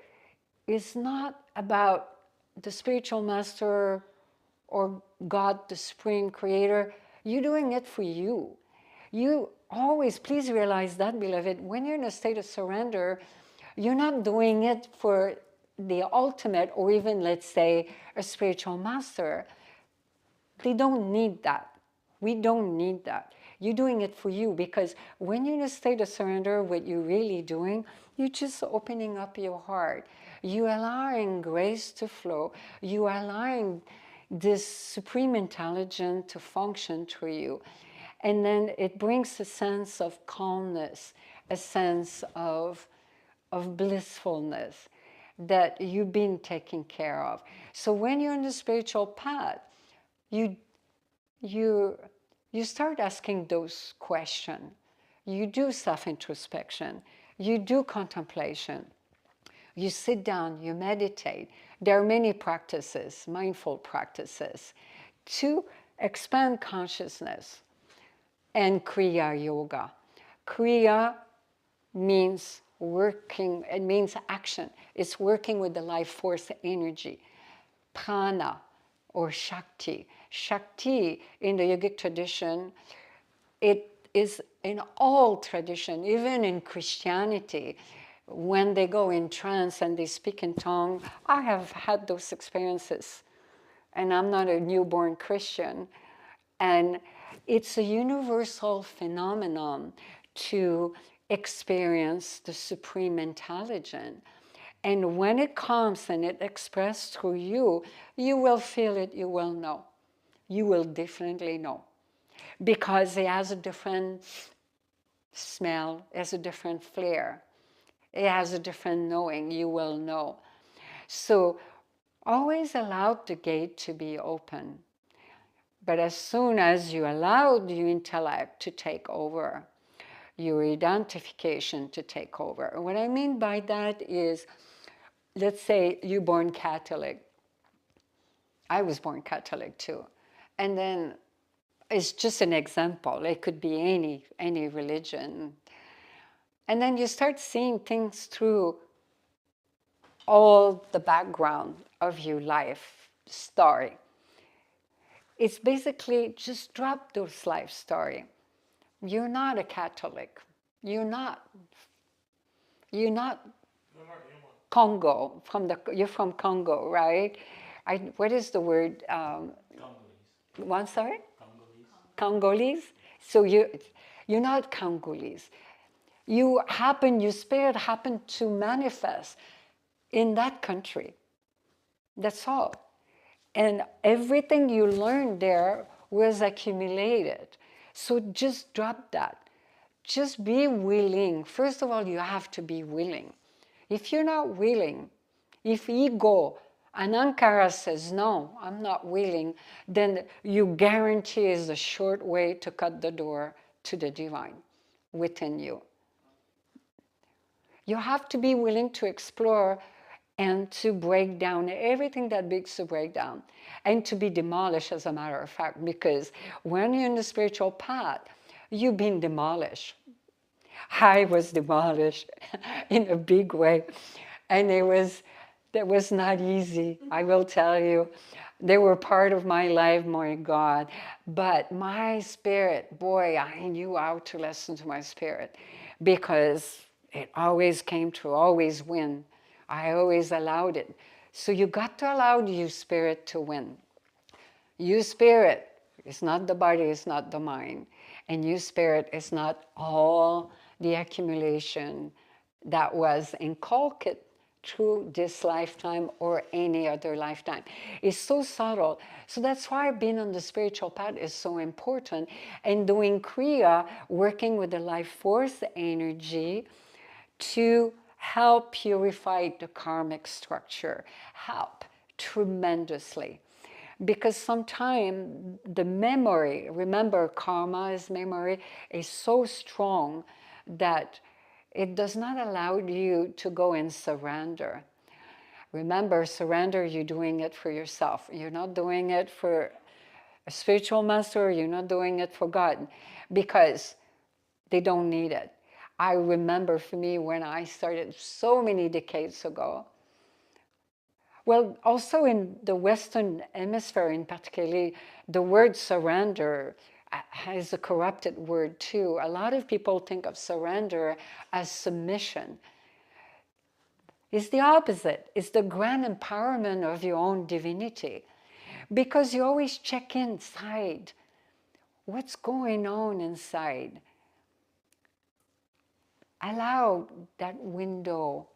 is not about the spiritual master or God, the supreme creator. You're doing it for you. You always, please realize that, beloved, when you're in a state of surrender, you're not doing it for the ultimate or even, let's say, a spiritual master. They don't need that. We don't need that. You're doing it for you, because when you're in a state of surrender, what you're really doing, you're just opening up your heart. You're allowing grace to flow. You're allowing this supreme intelligence to function through you. And then it brings a sense of calmness, a sense of blissfulness, that you've been taken care of. So when you're on the spiritual path, you start asking those questions. You do self-introspection. You do contemplation. You sit down, you meditate. There are many practices, mindful practices, to expand consciousness. And Kriya Yoga. Kriya means working, it means action. It's working with the life force energy. Prana or Shakti. Shakti in the yogic tradition, it is in all tradition, even in Christianity, when they go in trance and they speak in tongue. I have had those experiences, and I'm not a newborn Christian. And it's a universal phenomenon to experience the supreme intelligence. And when it comes and it expressed through you, you will feel it, you will know. You will definitely know. Because it has a different smell, it has a different flair, it has a different knowing, you will know. So always allow the gate to be open. But as soon as you allow your intellect to take over, your identification to take over. What I mean by that is, let's say you're born Catholic. I was born Catholic too. And then it's just an example. It could be any religion. And then you start seeing things through all the background of your life story. It's basically just drop those life story. You're not a Catholic. You're not Congo. You're from Congo, right? What is the word? Congolese. One, sorry? Congolese. Congolese. So you're not Congolese. Your spirit happened to manifest in that country. That's all. And everything you learned there was accumulated. So just drop that. Just be willing. First of all, you have to be willing. If you're not willing, if ego and Ankara says, no, I'm not willing, then you guarantee is a short way to cut the door to the divine within you. You have to be willing to explore and to break down everything that begins to break down, and to be demolished, as a matter of fact, because when you're in the spiritual path, you've been demolished. I was demolished in a big way, and it was That was not easy, I will tell you. They were part of my life, my God. But my spirit, boy, I knew how to listen to my spirit because it always came to always win. I always allowed it. So you got to allow your spirit to win. You spirit is not the body, it's not the mind. And you spirit is not all the accumulation that was inculcated through this lifetime or any other lifetime. It's so subtle. So that's why being on the spiritual path is so important. And doing Kriya, working with the life force energy to help purify the karmic structure, help tremendously. Because sometimes the memory, remember karma is memory, is so strong that it does not allow you to go and surrender. Remember, surrender, you're doing it for yourself. You're not doing it for a spiritual master, you're not doing it for God, because they don't need it. I remember for me when I started so many decades ago, well, also in the Western Hemisphere in particular, the word surrender has a corrupted word too. A lot of people think of surrender as submission. It's the opposite. It's the grand empowerment of your own divinity. Because you always check inside. What's going on inside? Allow that window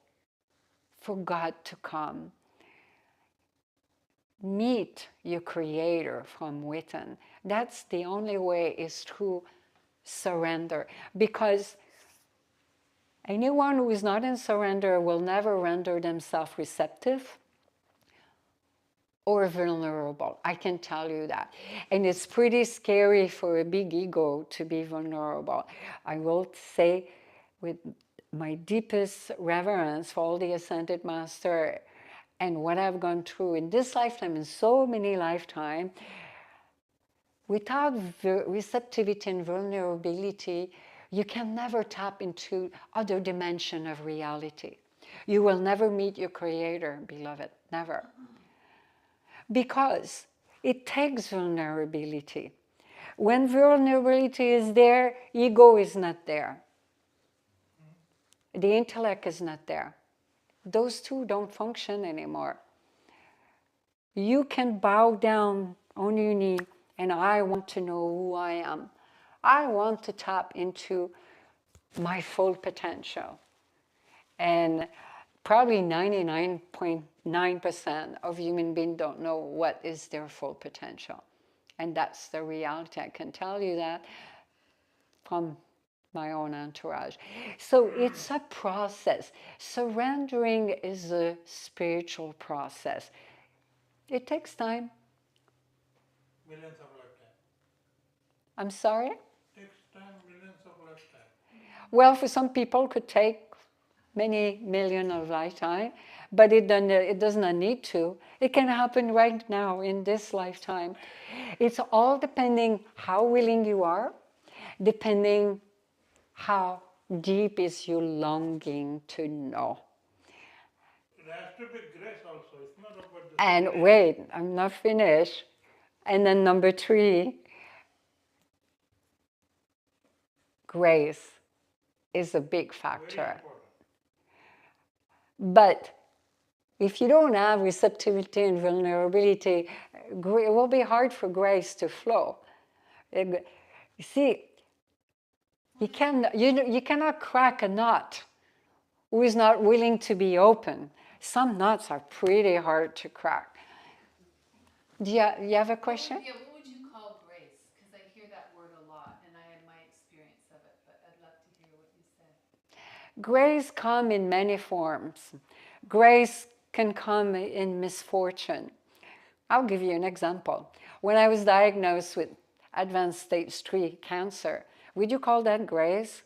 for God to come. Meet your creator from within. That's the only way is through surrender. Because anyone who is not in surrender will never render themselves receptive or vulnerable. I can tell you that. And it's pretty scary for a big ego to be vulnerable. I will say with my deepest reverence for all the Ascended Master and what I've gone through in this lifetime, in so many lifetimes, without receptivity and vulnerability, you can never tap into other dimension of reality. You will never meet your creator, beloved, never. Because it takes vulnerability. When vulnerability is there, ego is not there. The intellect is not there. Those two don't function anymore. You can bow down on your knee and I want to know who I am. I want to tap into my full potential. And probably 99.9% of human beings don't know what is their full potential. And that's the reality. I can tell you that from my own entourage. So it's a process. Surrendering is a spiritual process. It takes time. Millions of lifetime. I'm sorry? Takes time, millions of lifetime. Well, for some people, it could take many million of lifetime, but it does not need to. It can happen right now in this lifetime. It's all depending how willing you are, depending how deep is your longing to know. It has to be grace also. It's not about the And grace. wait, I'm not finished. And then number 3, grace is a big factor. Very important. But if you don't have receptivity and vulnerability, it will be hard for grace to flow. You see, you cannot crack a nut who is not willing to be open. Some nuts are pretty hard to crack. Do you have a question? Yeah, what would you call grace? Because I hear that word a lot, and I have my experience of it, but I'd love to hear what you say. Grace comes in many forms. Grace can come in misfortune. I'll give you an example. When I was diagnosed with advanced stage 3 cancer, would you call that grace?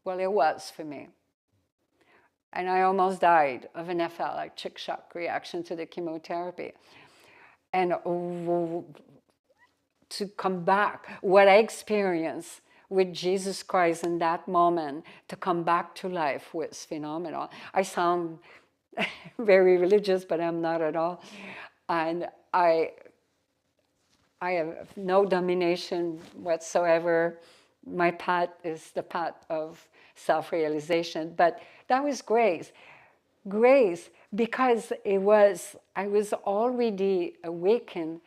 Well, it was for me. And I almost died of an anaphylactic shock reaction to the chemotherapy. And to come back, what I experienced with Jesus Christ in that moment, to come back to life was phenomenal. I sound very religious, but I'm not at all. And I have no domination whatsoever. My path is the path of self-realization. But that was grace. Grace, because I was already awakened,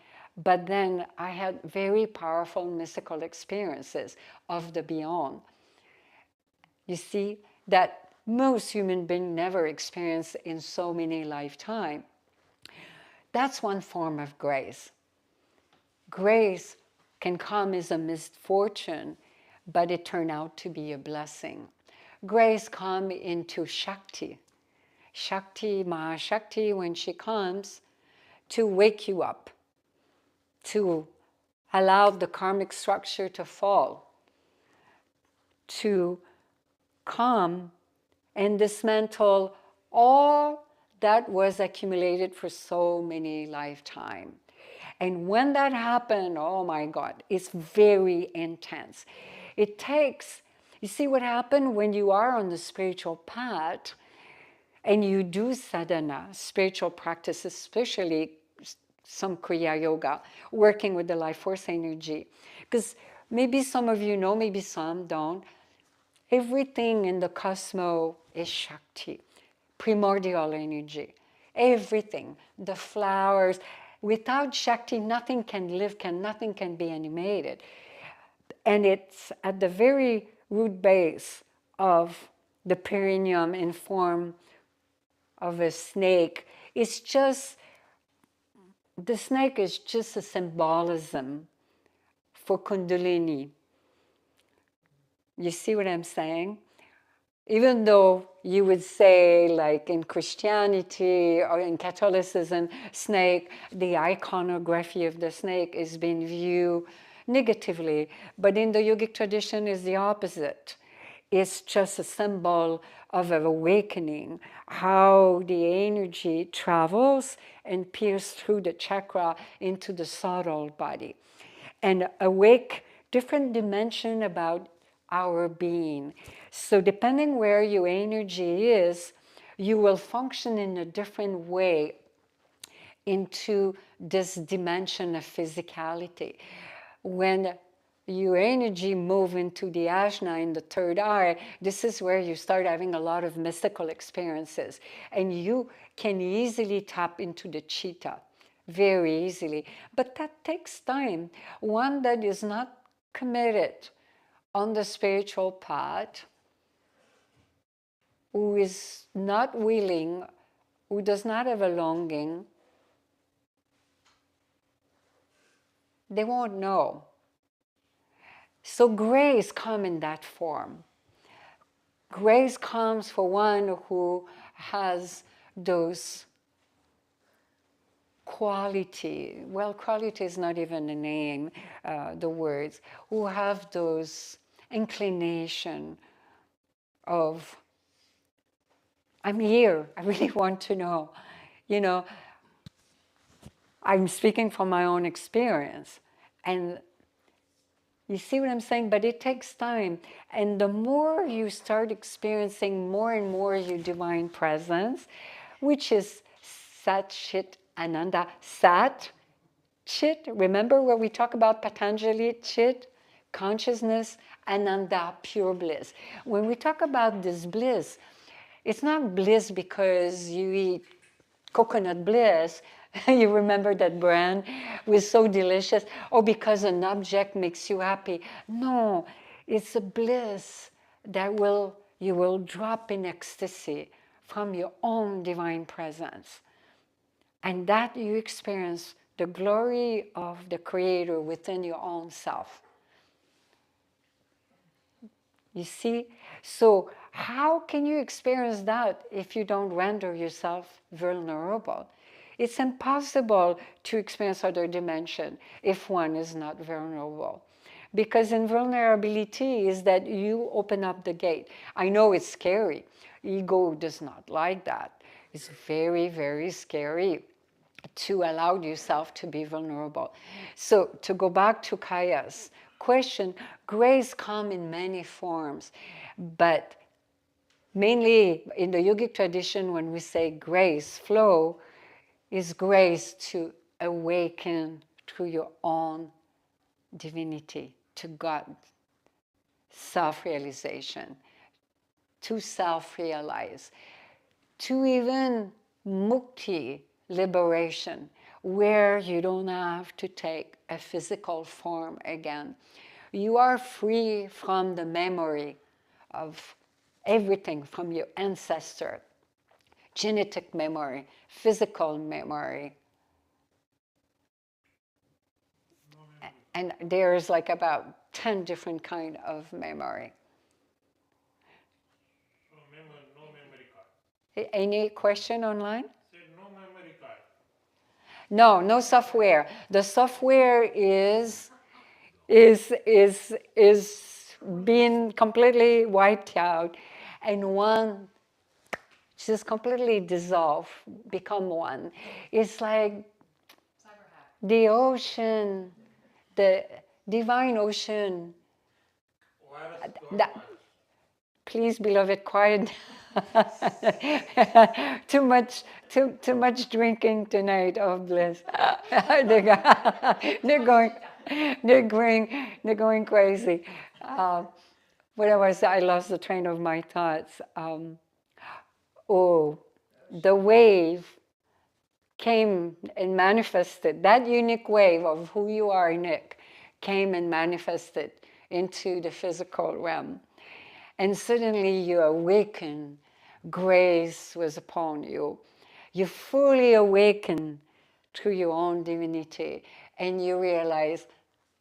but then I had very powerful mystical experiences of the beyond. You see, that most human beings never experience in so many lifetimes. That's one form of grace. Grace can come as a misfortune, but it turned out to be a blessing. Grace comes into Shakti. Shakti, Mahashakti, when she comes, to wake you up, to allow the karmic structure to fall, to come and dismantle all that was accumulated for so many lifetimes. And when that happened, oh my God, it's very intense. It takes, you see what happened when you are on the spiritual path and you do sadhana, spiritual practice, especially some Kriya Yoga, working with the life force energy. Because maybe some of you know, maybe some don't. Everything in the cosmos is Shakti, primordial energy. Everything, the flowers. Without Shakti, nothing can live, nothing can be animated. And it's at the very root base of the perineum in form of a snake. It's just, the snake is just a symbolism for Kundalini. You see what I'm saying? Even though you would say, like in Christianity or in Catholicism, snake, the iconography of the snake is being viewed negatively. But in the yogic tradition, is the opposite. It's just a symbol of awakening, how the energy travels and pierces through the chakra into the subtle body. And awake different dimension about our being. So depending where your energy is, you will function in a different way into this dimension of physicality. When your energy move into the ajna in the third eye, this is where you start having a lot of mystical experiences. And you can easily tap into the Chitta, very easily. But that takes time. One that is not committed on the spiritual path, who is not willing, who does not have a longing, they won't know. So grace comes in that form. Grace comes for one who has those quality, well, quality is not even a name, the words, who have those inclination of, I'm here, I really want to know. You know, I'm speaking from my own experience. And you see what I'm saying? But it takes time. And the more you start experiencing more and more your divine presence, which is Sat, Chit, Ananda. Sat, Chit, remember where we talk about Patanjali, Chit, consciousness, Ananda, pure bliss. When we talk about this bliss, it's not bliss because you eat coconut bliss. You remember that brand was so delicious, or because an object makes you happy. No, it's a bliss that you will drop in ecstasy from your own divine presence. And that you experience the glory of the Creator within your own self. You see? So how can you experience that if you don't render yourself vulnerable? It's impossible to experience other dimension if one is not vulnerable. Because invulnerability is that you open up the gate. I know it's scary. Ego does not like that. It's very, very scary to allow yourself to be vulnerable. So to go back to Kaya's question, grace comes in many forms, but Mainly in the yogic tradition, when we say grace, flow, is grace to awaken to your own divinity, to God, self-realization, to self-realize, to even mukti, liberation, where you don't have to take a physical form again. You are free from the memory of everything from your ancestor, genetic memory, physical memory. And there's like about 10 different kind of memory. So no memory card. Any question online? Said no memory card. No, no software. The software is being completely wiped out, and one just completely dissolve, become one. It's like the ocean, the divine ocean. Please, beloved, quiet. too much drinking tonight. Oh, bliss. they're going crazy. I lost the train of my thoughts. The wave came and manifested. That unique wave of who you are, Nick, came and manifested into the physical realm. And suddenly you awaken. Grace was upon you. You fully awaken to your own divinity. And you realize,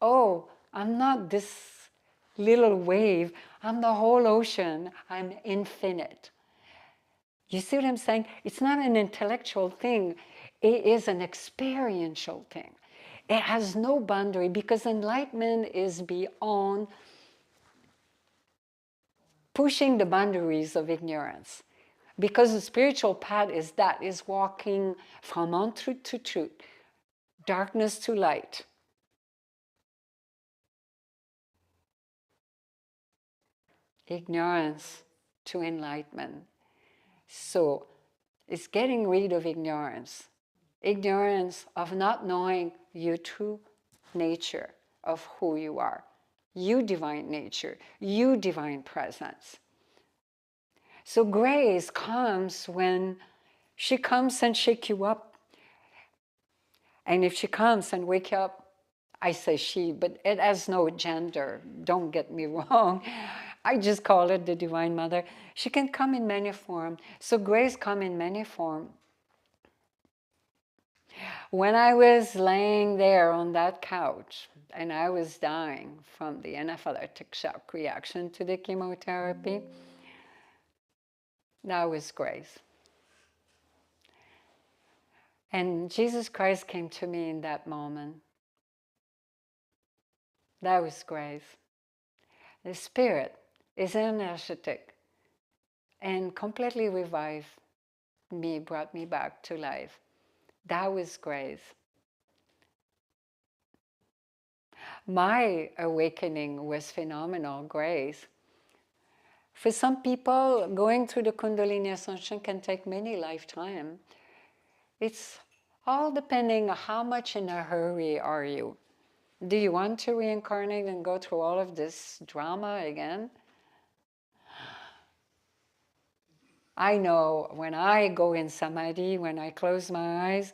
oh, I'm not this little wave. I'm the whole ocean. I'm infinite. You see what I'm saying? It's not an intellectual thing. It is an experiential thing. It has no boundary, because enlightenment is beyond pushing the boundaries of ignorance. Because the spiritual path is walking from untruth to truth, darkness to light. Ignorance to enlightenment. So it's getting rid of ignorance. Ignorance of not knowing your true nature of who you are. You divine nature, you divine presence. So grace comes when she comes and shake you up. And if she comes and wake you up, I say she, but it has no gender. Don't get me wrong. I just call it the Divine Mother. She can come in many forms. So grace come in many forms. When I was laying there on that couch and I was dying from the anaphylactic shock reaction to the chemotherapy, that was grace. And Jesus Christ came to me in that moment. That was grace. The Spirit is energetic and completely revived me, brought me back to life. That was grace. My awakening was phenomenal grace. For some people, going through the Kundalini Ascension can take many lifetimes. It's all depending on how much in a hurry are you. Do you want to reincarnate and go through all of this drama again? I know when I go in samadhi, when I close my eyes,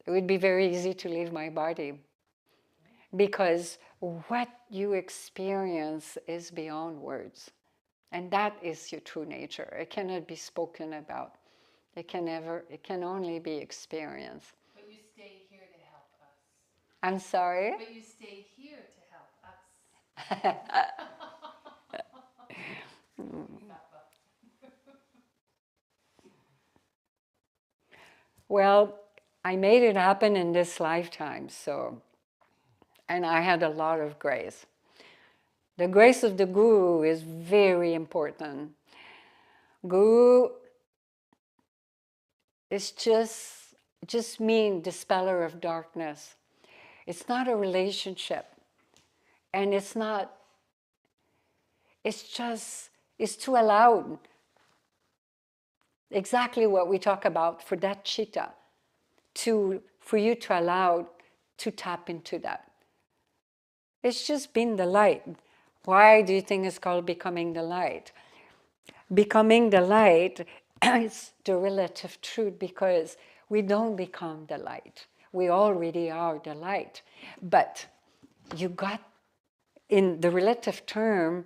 it would be very easy to leave my body. Because what you experience is beyond words. And that is your true nature. It cannot be spoken about. It can only be experienced. But you stay here to help us. I'm sorry? But you stay here to help us. Well, I made it happen in this lifetime, so, and I had a lot of grace. The grace of the Guru is very important. Guru is just mean dispeller of darkness. It's not a relationship. And it's is to allow exactly what we talk about for that Chitta, for you to allow to tap into that. It's just being the light. Why do you think it's called becoming the light? Becoming the light is the relative truth, because we don't become the light. We already are the light. But you got, in the relative term,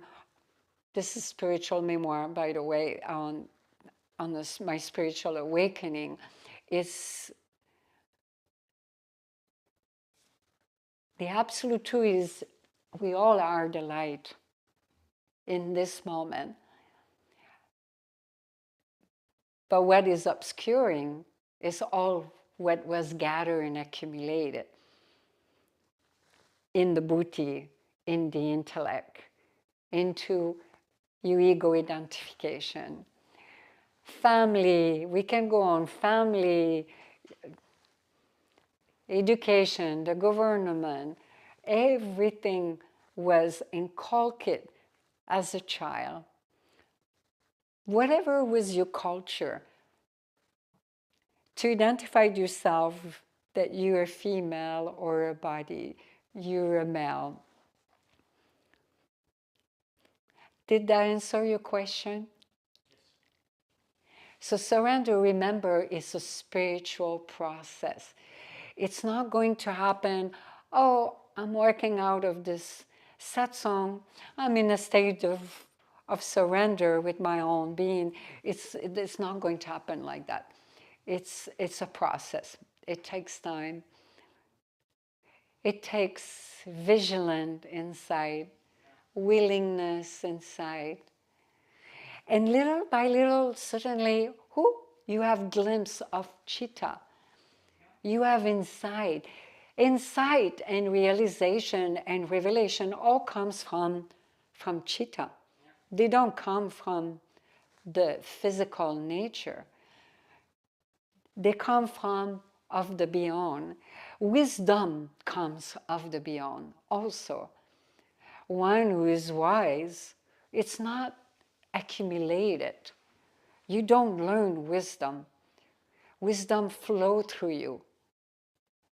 this is spiritual memoir, by the way, on this, my spiritual awakening, is the absolute truth is we all are the light in this moment. But what is obscuring is all what was gathered and accumulated in the buddhi, in the intellect, into your ego identification. Family, we can go on, family, education, the government, everything was inculcated as a child. Whatever was your culture, to identify yourself that you're a female or a body, you're a male. Did that answer your question? So surrender, remember, is a spiritual process. It's not going to happen, oh, I'm working out of this satsang, I'm in a state of surrender with my own being. It's not going to happen like that. It's a process. It takes time. It takes vigilance inside, willingness inside. And little by little, suddenly, you have glimpse of Chitta. You have insight. Insight and realization and revelation all comes from Chitta. They don't come from the physical nature. They come from of the beyond. Wisdom comes of the beyond also. One who is wise, it's not accumulated. You don't learn wisdom. Wisdom flows through you.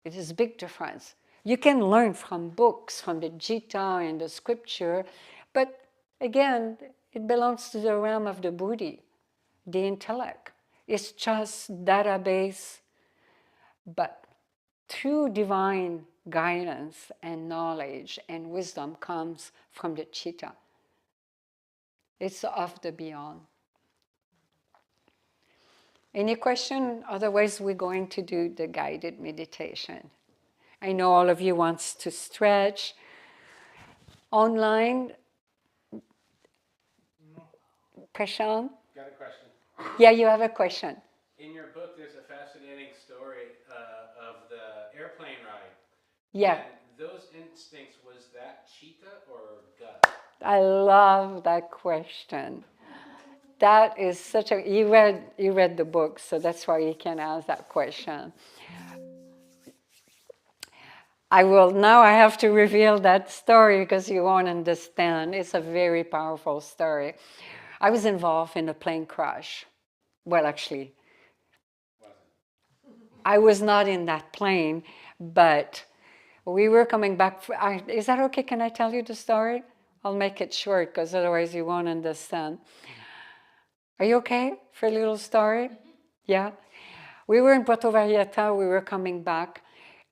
It is a big difference. You can learn from books, from the Chitta and the scripture, but again, it belongs to the realm of the buddhi, the intellect. It's just database, but through divine guidance and knowledge and wisdom comes from the Chitta. It's of the beyond. Any question? Otherwise, we're going to do the guided meditation. I know all of you wants to stretch. Online, Prashant? Got a question. Yeah, you have a question. In your book, there's a fascinating story of the airplane ride. Yeah. And those instincts, was that Chitta or gut? I love that question. That is such a, you read the book, so that's why you can ask that question. Now I have to reveal that story because you won't understand. It's a very powerful story. I was involved in a plane crash. Well, actually, I was not in that plane, but we were coming back. Is that okay? Can I tell you the story? I'll make it short because otherwise you won't understand. Are you okay for a little story? Yeah? We were in Puerto Vallarta, we were coming back,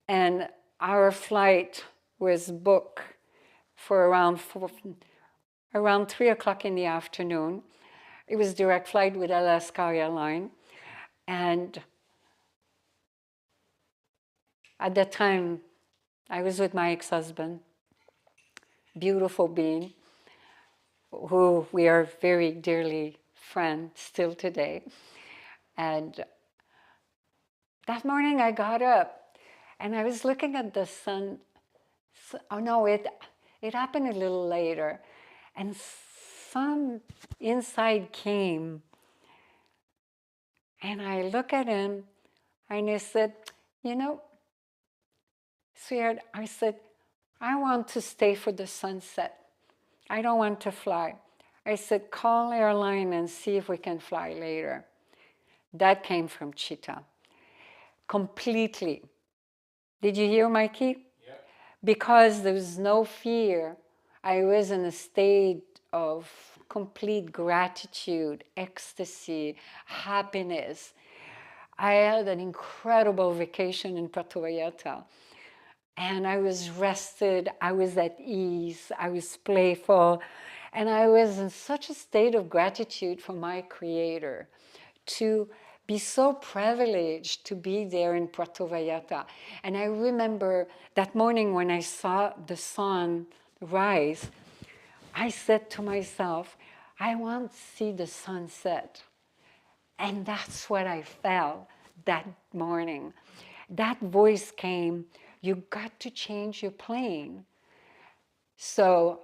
and our flight was booked for around 3 o'clock in the afternoon. It was direct flight with Alaska Airlines. And at that time, I was with my ex-husband, beautiful being, who we are very dearly friends still today. And that morning I got up and I was looking at the sun. Oh no, it happened a little later. And some insight came. And I look at him and I said, you know, sweetheart, I want to stay for the sunset. I don't want to fly. I said, call airline and see if we can fly later. That came from Chitta. Completely. Did you hear, Mikey? Yeah. Because there was no fear. I was in a state of complete gratitude, ecstasy, happiness. I had an incredible vacation in Puerto Vallarta. And I was rested, I was at ease, I was playful, and I was in such a state of gratitude for my Creator to be so privileged to be there in Puerto Vallarta. And I remember that morning when I saw the sun rise, I said to myself, I want to see the sunset. And that's what I felt that morning. That voice came, you got to change your plane. So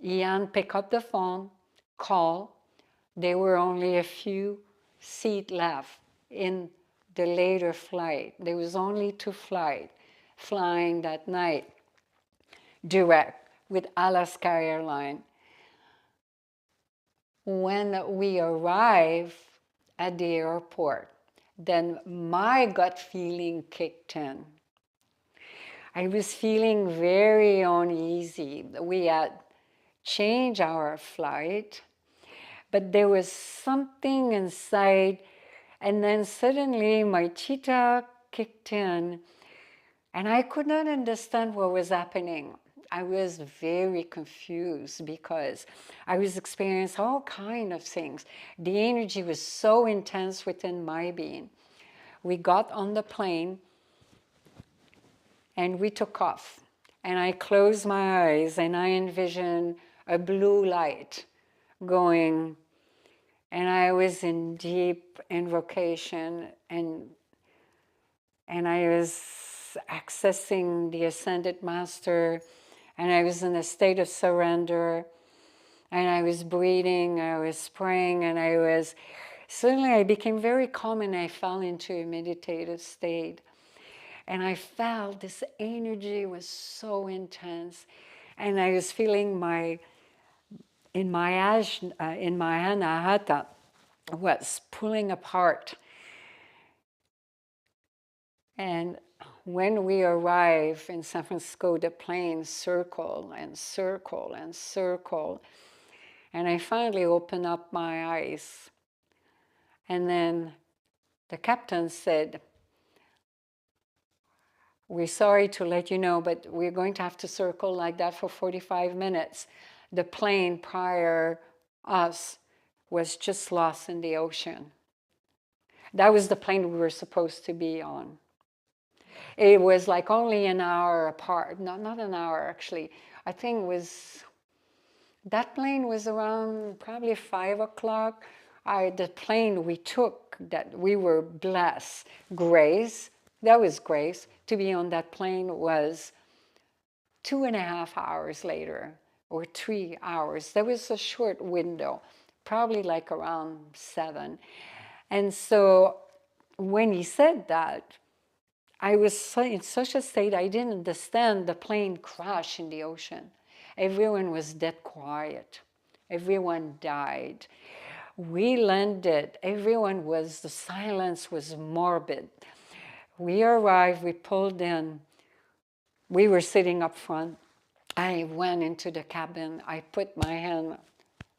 Ian picked up the phone, called. There were only a few seats left in the later flight. There was only 2 flights flying that night, direct with Alaska Airlines. When we arrived at the airport, then my gut feeling kicked in. I was feeling very uneasy. We had changed our flight, but there was something inside, and then suddenly my Chitta kicked in, and I could not understand what was happening. I was very confused because I was experiencing all kinds of things. The energy was so intense within my being. We got on the plane and we took off. And I closed my eyes and I envisioned a blue light going, and I was in deep invocation, and I was accessing the Ascended Master, and I was in a state of surrender, and I was breathing, I was praying, and suddenly I became very calm and I fell into a meditative state. And I felt this energy was so intense, and I was feeling in my anahata was pulling apart. And when we arrive in San Francisco, the plane circled and circled and circled. And I finally opened up my eyes. And then the captain said, we're sorry to let you know, but we're going to have to circle like that for 45 minutes. The plane prior us was just lost in the ocean. That was the plane we were supposed to be on. It was like only an hour apart, not an hour actually. I think that plane was around probably 5 o'clock. The plane we took, that we were blessed, grace, that was grace, to be on that plane was 2.5 hours later, or 3 hours. There was a short window, probably like around 7. And so when he said that, I was in such a state I didn't understand the plane crash in the ocean. Everyone was dead quiet. Everyone died. We landed. The silence was morbid. We arrived, we pulled in. We were sitting up front. I went into the cabin. I put my hand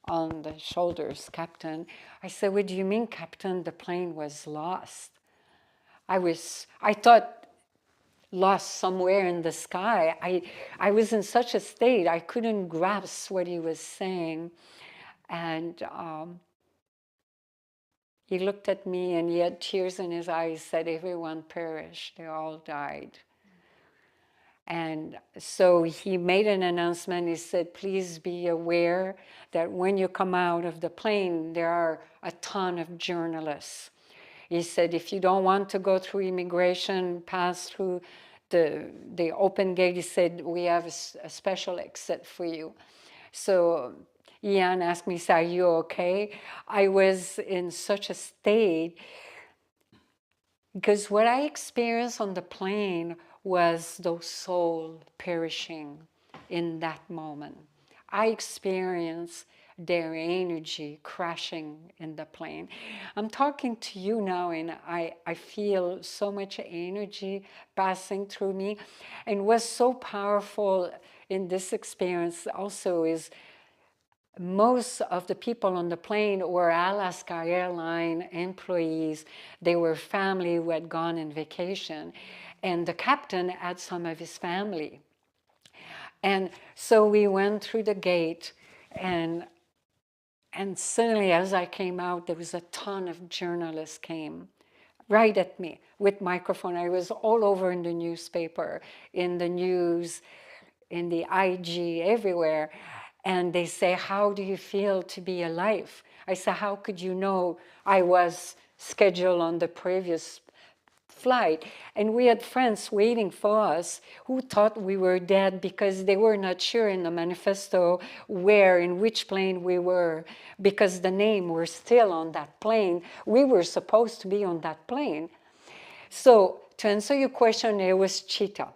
on the shoulders, Captain. I said, what do you mean, Captain? The plane was lost. I thought lost somewhere in the sky. I was in such a state, I couldn't grasp what he was saying. And he looked at me and he had tears in his eyes, said, everyone perished, they all died. And so he made an announcement. He said, please be aware that when you come out of the plane, there are a ton of journalists. He said, if you don't want to go through immigration, pass through the open gate, he said, we have a special exit for you. So Ian asked me, are you okay? I was in such a state because what I experienced on the plane was those souls perishing in that moment. I experienced their energy crashing in the plane. I'm talking to you now, and I feel so much energy passing through me. And what's so powerful in this experience also is most of the people on the plane were Alaska Airline employees. They were family who had gone on vacation. And the captain had some of his family. And so we went through the gate, and suddenly as I came out, there was a ton of journalists came right at me with microphone. I was all over in the newspaper, in the news, in the IG, everywhere. And they say, how do you feel to be alive? I said, how could you know? I was scheduled on the previous flight, and we had friends waiting for us who thought we were dead because they were not sure in the manifesto where, in which plane we were, because the name were still on that plane. We were supposed to be on that plane. So to answer your question, it was Chitta.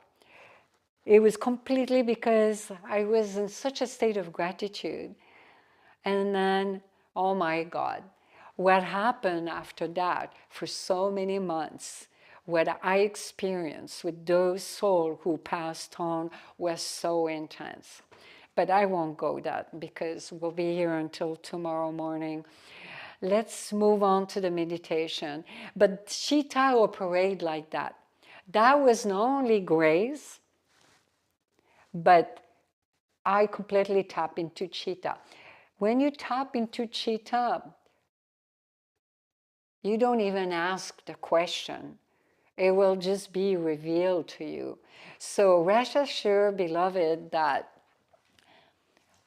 It was completely because I was in such a state of gratitude. And then, oh my God, what happened after that for so many months, what I experienced with those souls who passed on was so intense. But I won't go that because we'll be here until tomorrow morning. Let's move on to the meditation. But Chitta operates like that. That was not only grace, but I completely tap into Chitta. When you tap into Chitta, you don't even ask the question. It will just be revealed to you. So rest assured, beloved, that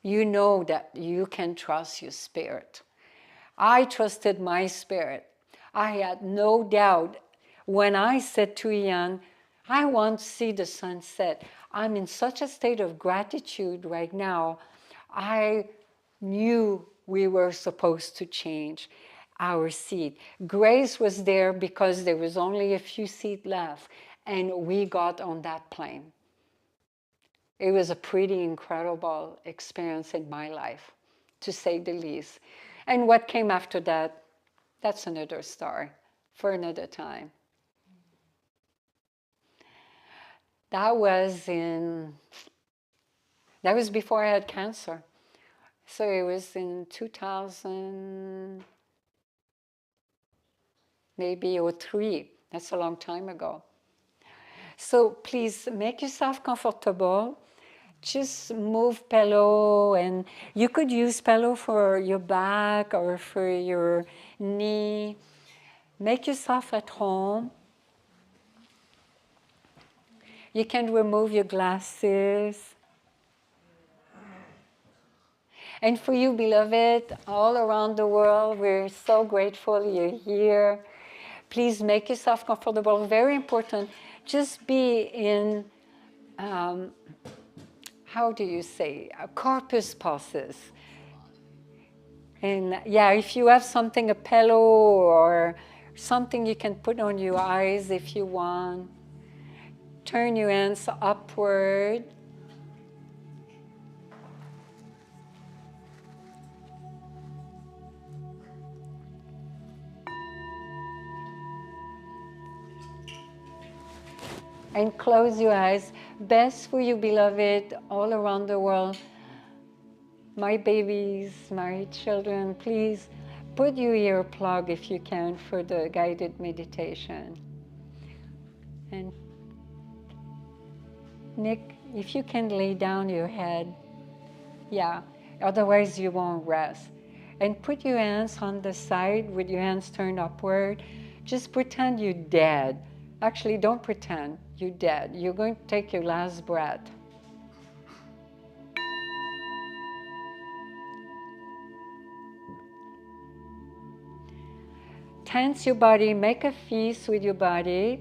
you know that you can trust your spirit. I trusted my spirit. I had no doubt when I said to Ian, I want to see the sunset. I'm in such a state of gratitude right now. I knew we were supposed to change our seat. Grace was there because there was only a few seats left, and we got on that plane. It was a pretty incredible experience in my life, to say the least. And what came after that, that's another story for another time. That was before I had cancer. So it was in 2000, maybe, or 3. That's a long time ago. So please make yourself comfortable. Just move pillow, and you could use pillow for your back or for your knee. Make yourself at home. You can remove your glasses. And for you, beloved, all around the world, we're so grateful you're here. Please make yourself comfortable. Very important. Just be in, how do you say, corpus poses. And yeah, if you have something, a pillow or something you can put on your eyes if you want. Turn your hands upward. And close your eyes. Best for you, beloved, all around the world. My babies, my children, please put your earplug if you can for the guided meditation. And Nick, if you can lay down your head, yeah, otherwise you won't rest. And put your hands on the side with your hands turned upward. Just pretend you're dead. Actually, don't pretend you're dead. You're going to take your last breath. Tense your body, make a feast with your body,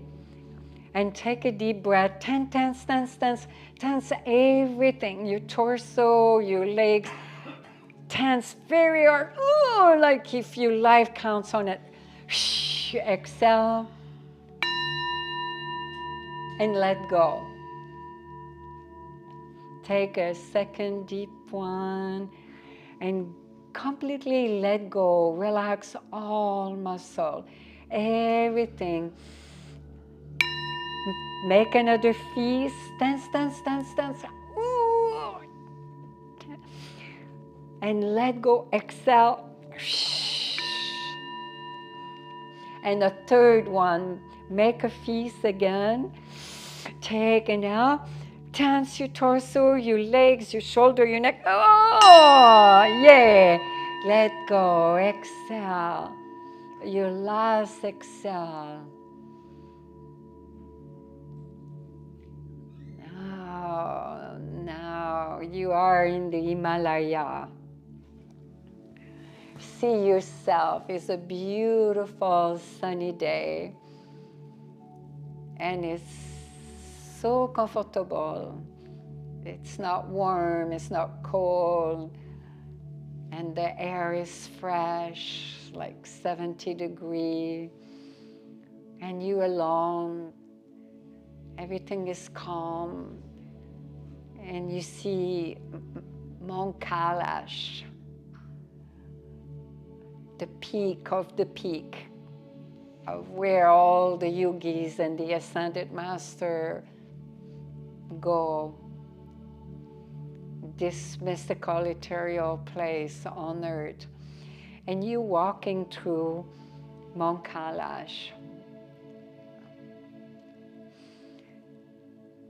and take a deep breath. Tense, tense, tense, tense everything. Your torso, your legs, tense very hard. Ooh, like if your life counts on it. Shh, exhale, and let go. Take a second deep one. And completely let go, relax all muscle, everything. Make another fist, dance, dance, dance, dance. Ooh. And let go, exhale. And a third one, make a fist again. Take and out. Tense your torso, your legs, your shoulder, your neck. Oh, yeah. Let go, exhale. Your last exhale. Now you are in the Himalaya. See yourself. It's a beautiful sunny day. And it's so comfortable. It's not warm, it's not cold. And the air is fresh, like 70 degrees. And you alone, everything is calm. And you see Mount Kailash, the peak of the peak of where all the yogis and the ascended master go. This mystical ethereal place on earth. And you walking through Mount Kailash.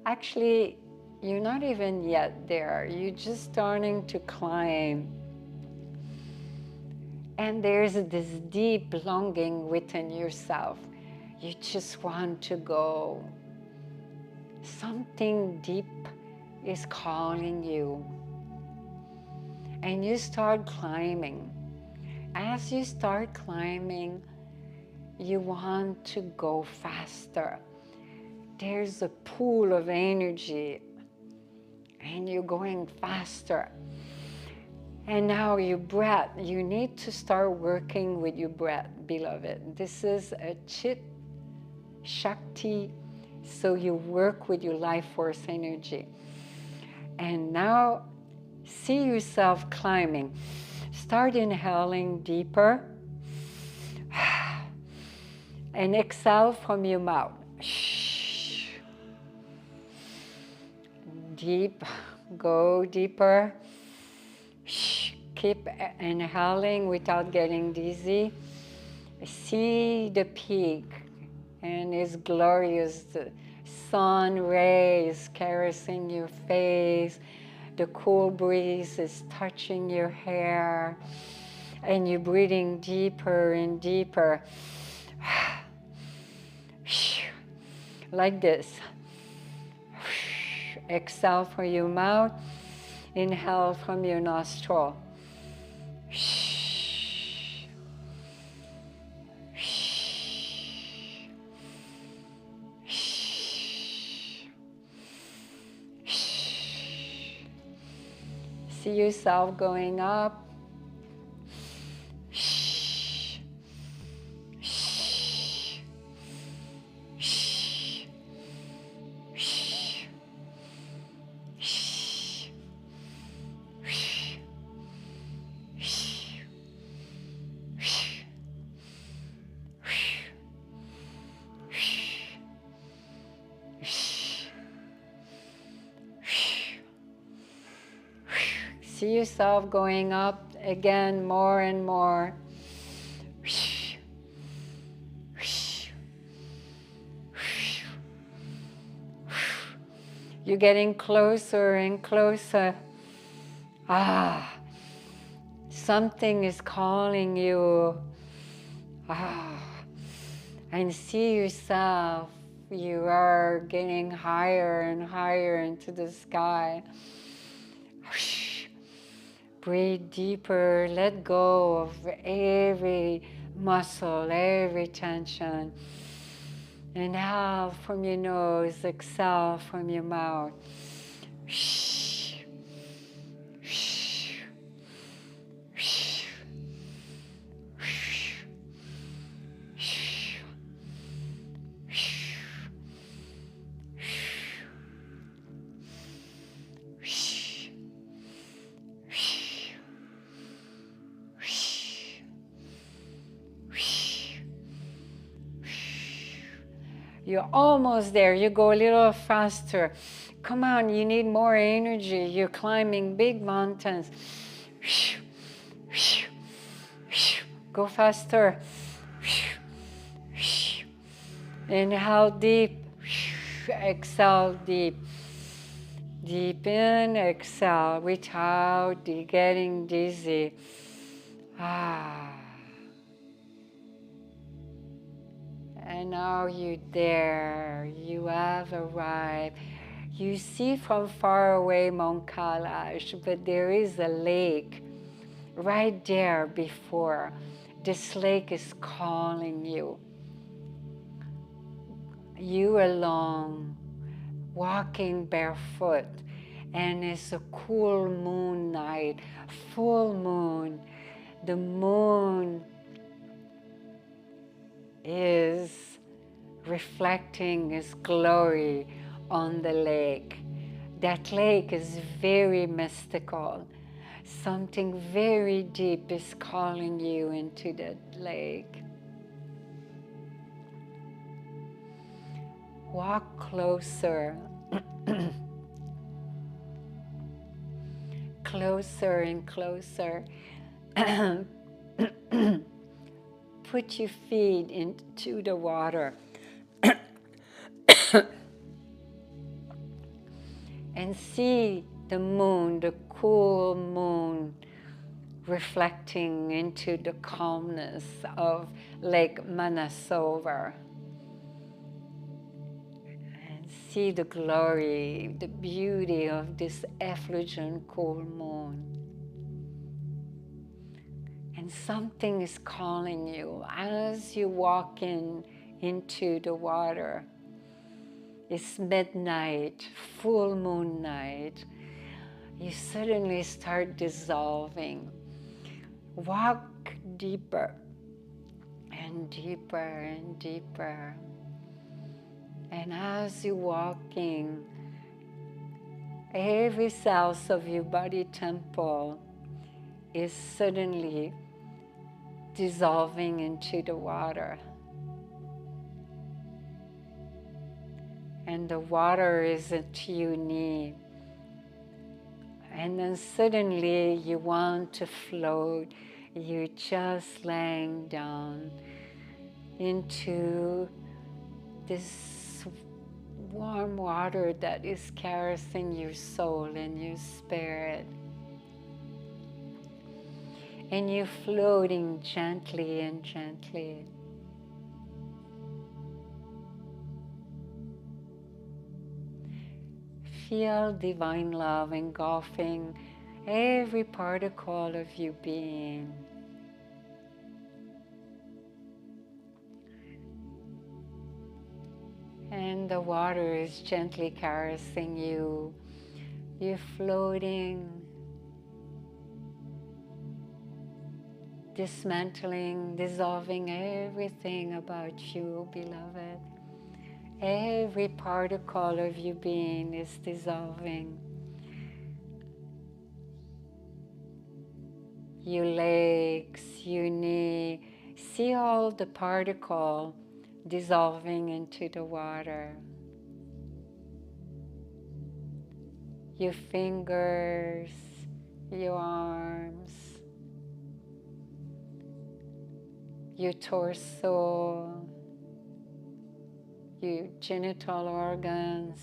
Actually, you're not even yet there. You're just starting to climb. And there's this deep longing within yourself. You just want to go. Something deep is calling you. And you start climbing. As you start climbing, you want to go faster. There's a pool of energy and you're going faster. And now your breath, you need to start working with your breath, beloved. This is a Chitta Shakti, so you work with your life force energy. And now see yourself climbing. Start inhaling deeper and exhale from your mouth. Deep, go deeper. Keep inhaling without getting dizzy. See the peak, and it's glorious. The sun rays caressing your face. The cool breeze is touching your hair, and you're breathing deeper and deeper. Like this. Exhale from your mouth, inhale from your nostril. See yourself going up. See yourself going up again more and more. You're getting closer and closer. Something is calling you. And see yourself. You are getting higher and higher into the sky. Breathe deeper, let go of every muscle, every tension. Inhale from your nose, exhale from your mouth. You're almost there. You go a little faster. Come on, you need more energy. You're climbing big mountains. Go faster. Inhale deep. Exhale deep. Deep in, exhale without getting dizzy. And now you're there. You have arrived. You see from far away Mount Kailash, but there is a lake right there before. This lake is calling you. You alone, walking barefoot, and it's a cool moon night, full moon. The moon is reflecting its glory on the lake. That lake is very mystical. Something very deep is calling you into that lake. Walk closer, closer and closer. Put your feet into the water and see the moon, the cool moon, reflecting into the calmness of Lake Manasova. And see the glory, the beauty of this effulgent cool moon. And something is calling you as you walk into the water. It's midnight, full moon night. You suddenly start dissolving. Walk deeper and deeper and deeper. And as you're walking, every cell of your body temple is suddenly dissolving into the water. And the water is at your knee. And then suddenly you want to float. You're just laying down into this warm water that is caressing your soul and your spirit. And you're floating gently and gently. Feel divine love engulfing every particle of your being. And the water is gently caressing you. You're floating, dismantling, dissolving everything about you, beloved. Every particle of your being is dissolving. Your legs, your knee, see all the particle dissolving into the water. Your fingers, your arms, your torso, your genital organs,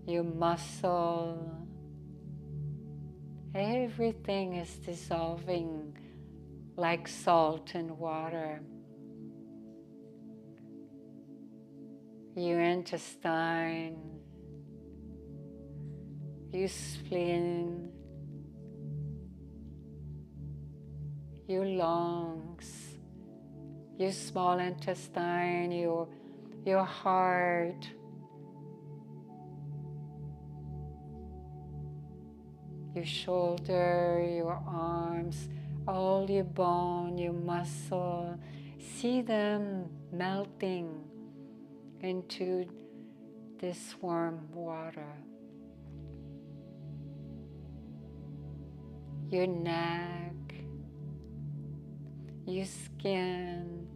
your muscle. Everything is dissolving like salt in water. Your intestine, your spleen, your lungs, your small intestine, your heart, your shoulder, your arms, all your bone, your muscle. See them melting into this warm water. Your neck, your skin,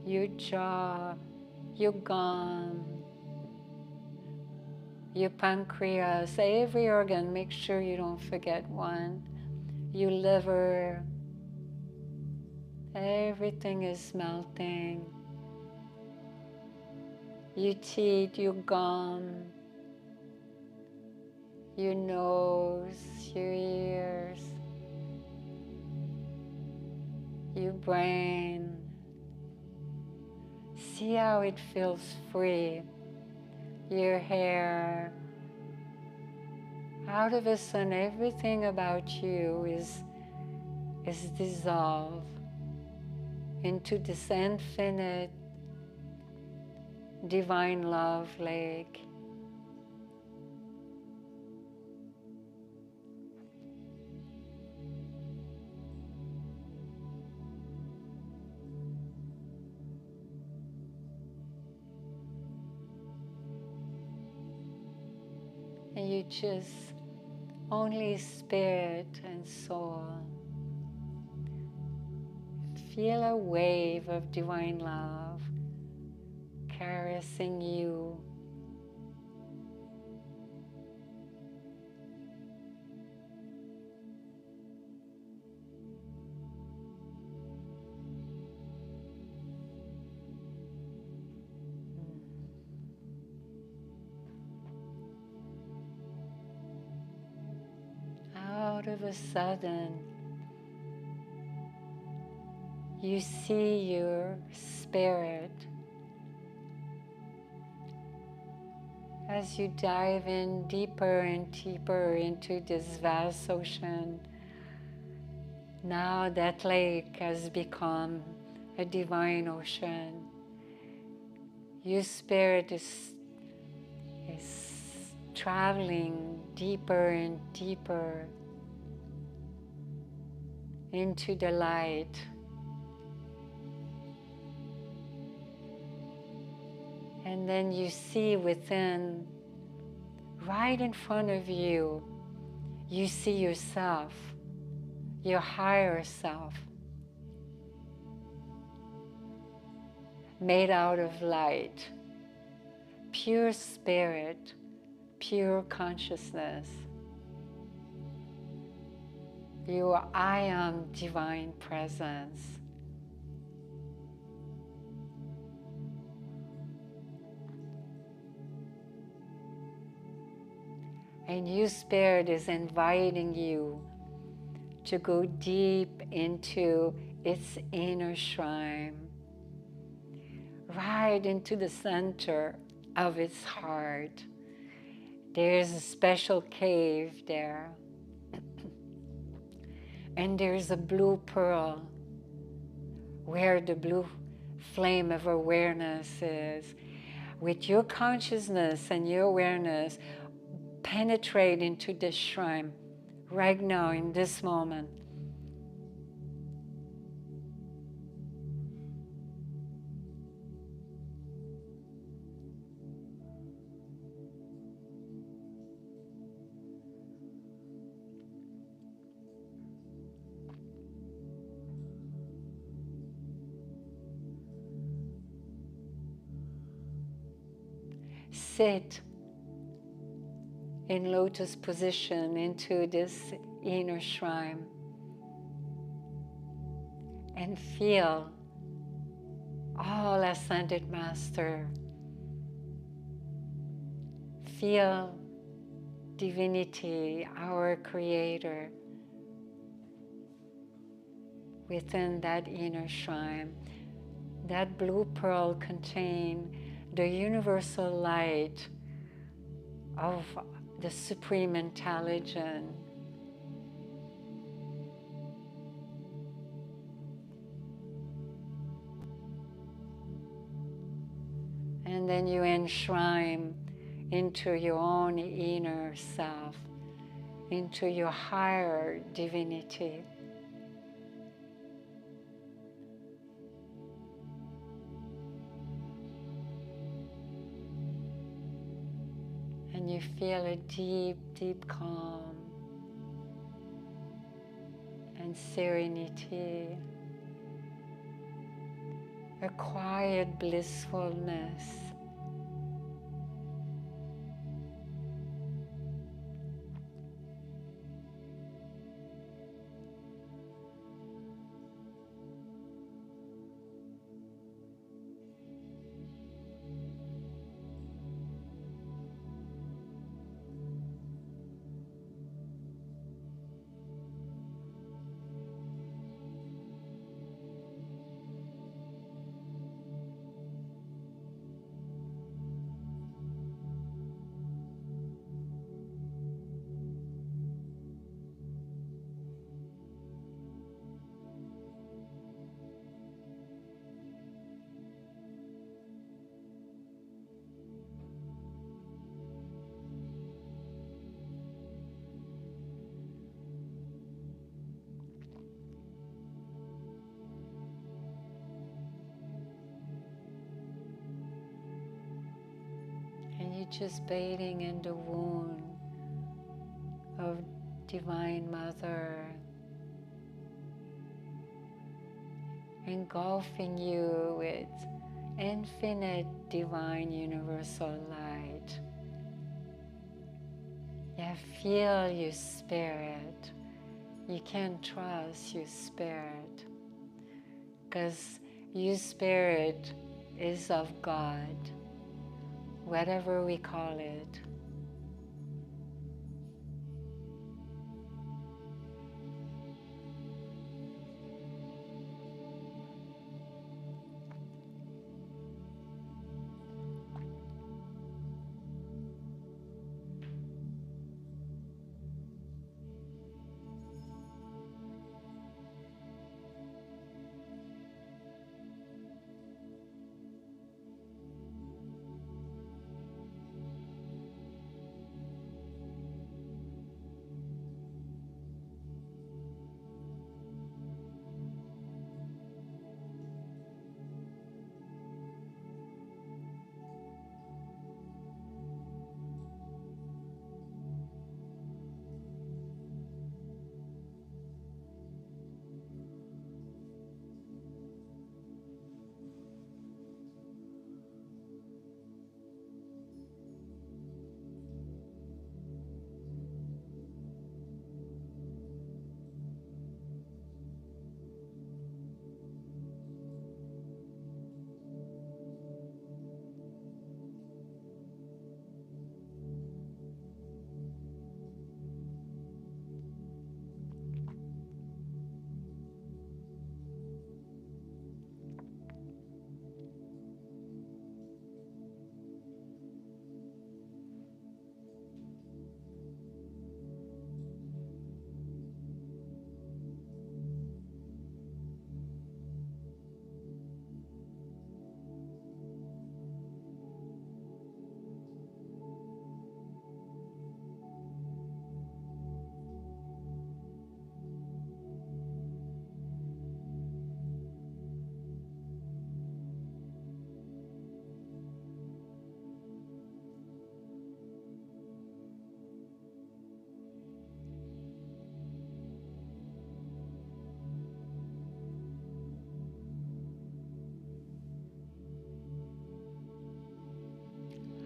your jaw, your gum, your pancreas, every organ, make sure you don't forget one. Your liver, everything is melting. Your teeth, your gum, your nose, your ears, your brain. See how it feels free. Your hair. Out of a sudden, everything about you is dissolved into this infinite divine love lake. And you just only spirit and soul. Feel a wave of divine love caressing you. Out of a sudden, you see your spirit as you dive in deeper and deeper into this vast ocean. Now that lake has become a divine ocean. Your spirit is traveling deeper and deeper into the light. And then you see within, right in front of you, you see yourself, your higher self, made out of light, pure spirit, pure consciousness. You are I am divine presence. And your spirit is inviting you to go deep into its inner shrine, right into the center of its heart. There's a special cave there. And there's a blue pearl where the blue flame of awareness is. With your consciousness and your awareness, penetrate into this shrine right now in this moment. Sit in lotus position into this inner shrine and feel all ascended master. Feel divinity, our creator, within that inner shrine. That blue pearl contains the universal light of the Supreme Intelligence. And then you enshrine into your own inner self, into your higher divinity. And you feel a deep, deep calm and serenity, a quiet blissfulness. And you're just bathing in the wound of Divine Mother, engulfing you with infinite divine universal light. You feel your spirit. You can trust your spirit, because your spirit is of God, whatever we call it.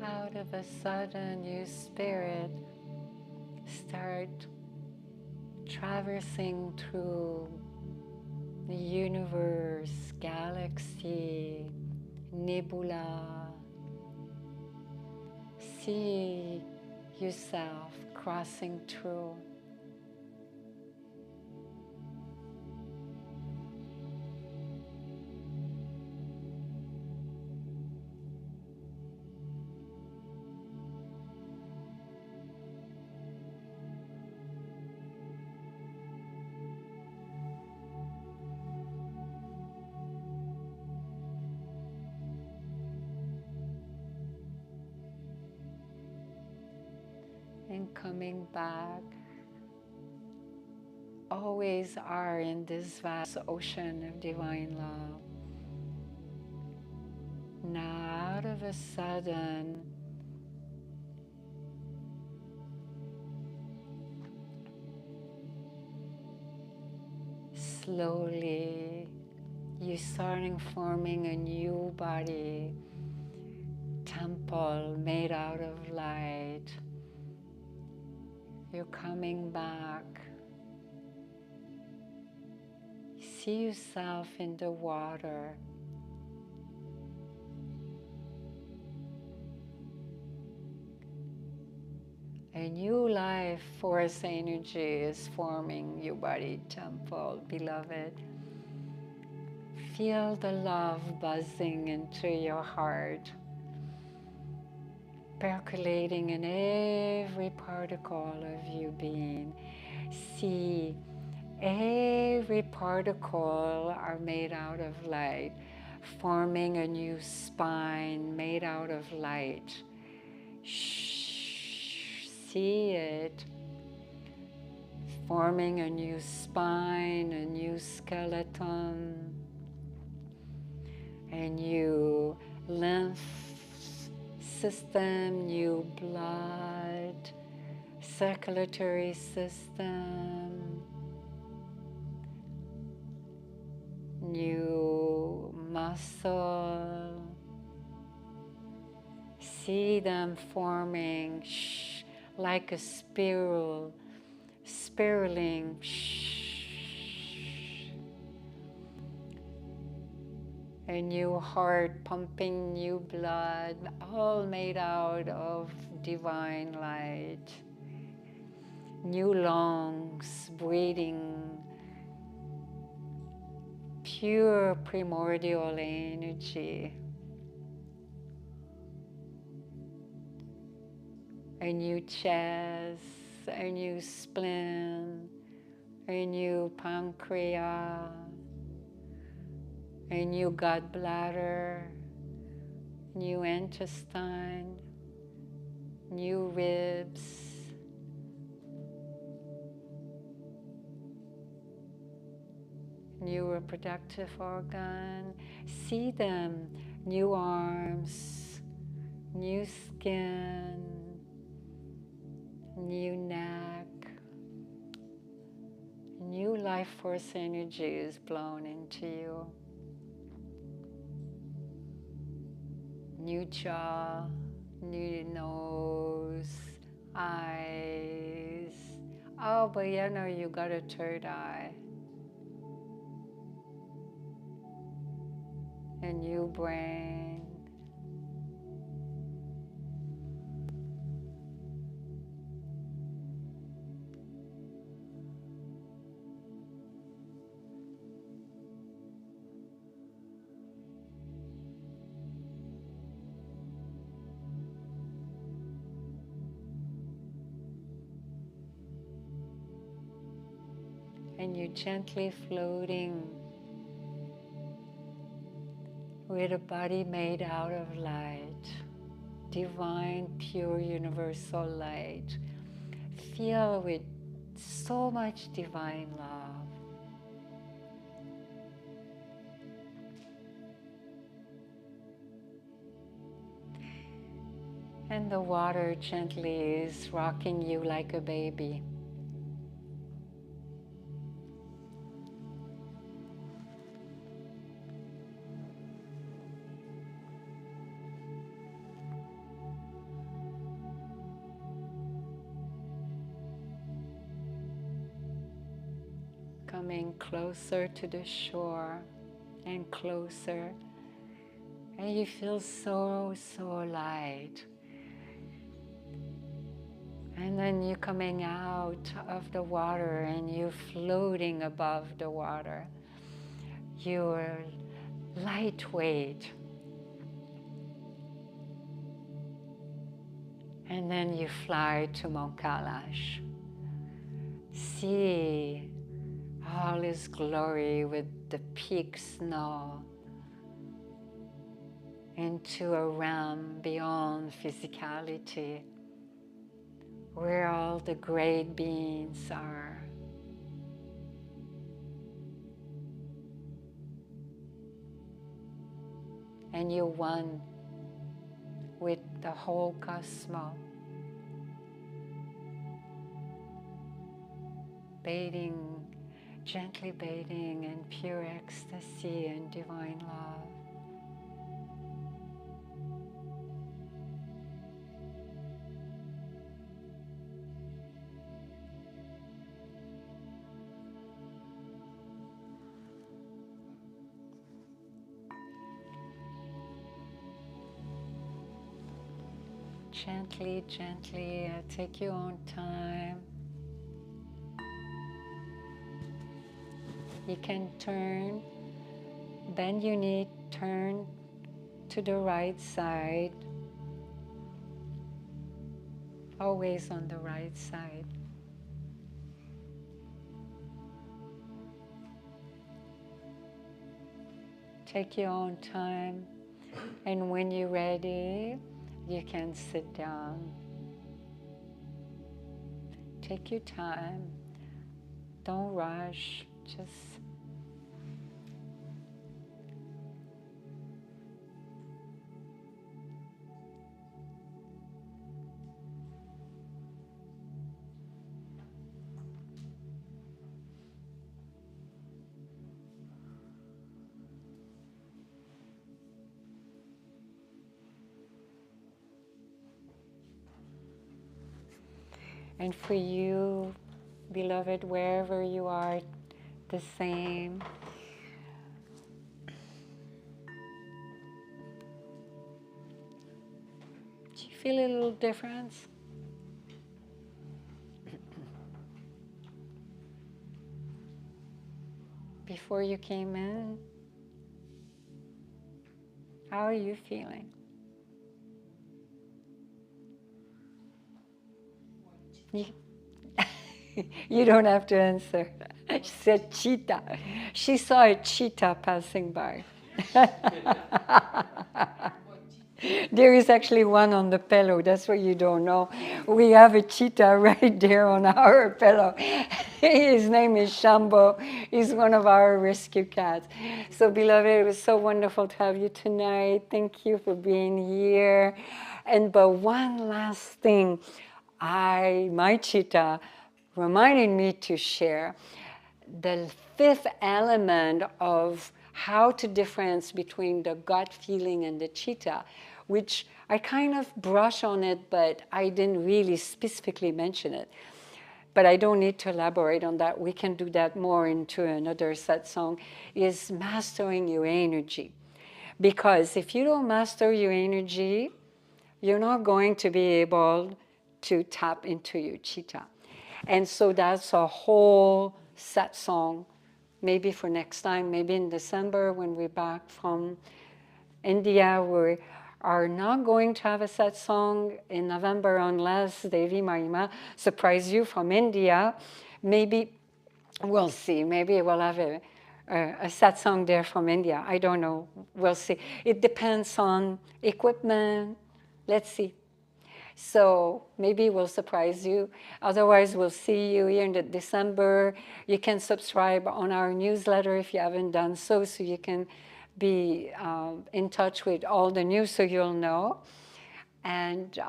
Out of a sudden, your spirit start traversing through the universe, galaxy, nebula. See yourself crossing through. And coming back, always are in this vast ocean of divine love. Now, out of a sudden, slowly You starting forming a new body, temple made out of light. You're coming back. See yourself in the water. A new life force energy is forming your body temple, beloved. Feel the love buzzing into your heart, percolating in every particle of your being. See, every particle are made out of light, forming a new spine made out of light. Shh, see it, forming a new spine, a new skeleton, a new lymph system, new blood, circulatory system, new muscle. See them forming like a spiral, spiraling. A new heart pumping new blood, all made out of divine light. New lungs breathing pure primordial energy. A new chest, a new spleen, a new pancreas, a new gallbladder, new intestine, new ribs, new reproductive organ. See them, new arms, new skin, new neck. New life force energy is blown into you. New jaw, new nose, eyes. Oh, but you know you got a third eye. A new brain. And you're gently floating with a body made out of light, divine, pure, universal light, filled with so much divine love. And the water gently is rocking you like a baby. Coming closer to the shore and closer, and you feel so light. And then you're coming out of the water and you're floating above the water. You're lightweight. And then you fly to Mount Kailash. See all His glory with the peak snow into a realm beyond physicality, where all the great beings are. And you're one with the whole cosmos, bathing Gently bathing in pure ecstasy and divine love. Gently, gently, take your own time. You can turn, bend your knee, turn to the right side. Always on the right side. Take your own time, and when you're ready, you can sit down. Take your time. Don't rush. Just and for you, beloved, wherever you are, the same. Do you feel a little difference? Before you came in? How are you feeling? You, you don't have to answer. She said cheetah. She saw a cheetah passing by. There is actually one on the pillow. That's what you don't know. We have a cheetah right there on our pillow. His name is Shambo. He's one of our rescue cats. So, beloved, it was so wonderful to have you tonight. Thank you for being here. And but one last thing, my cheetah reminded me to share the fifth element of how to difference between the gut feeling and the chitta, which I kind of brush on it, but I didn't really specifically mention it. But I don't need to elaborate on that. We can do that more into another satsang, is mastering your energy. Because if you don't master your energy, you're not going to be able to tap into your chitta. And so that's a whole satsang, maybe for next time, maybe in December when we're back from India. We are not going to have a satsang in November unless Devi Mayi Ma surprise you from India. Maybe, we'll see, maybe we'll have a satsang there from India. I don't know, we'll see. It depends on equipment. Let's see. So maybe we'll surprise you. Otherwise, we'll see you here in December. You can subscribe on our newsletter if you haven't done so you can be in touch with all the news so you'll know. And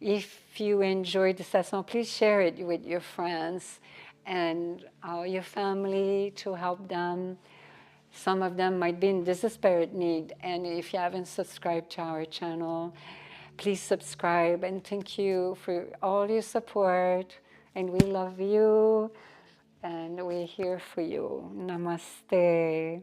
if you enjoyed the satsang, please share it with your friends and your family to help them. Some of them might be in desperate need. And if you haven't subscribed to our channel, please subscribe, and thank you for all your support. And we love you, and we're here for you. Namaste.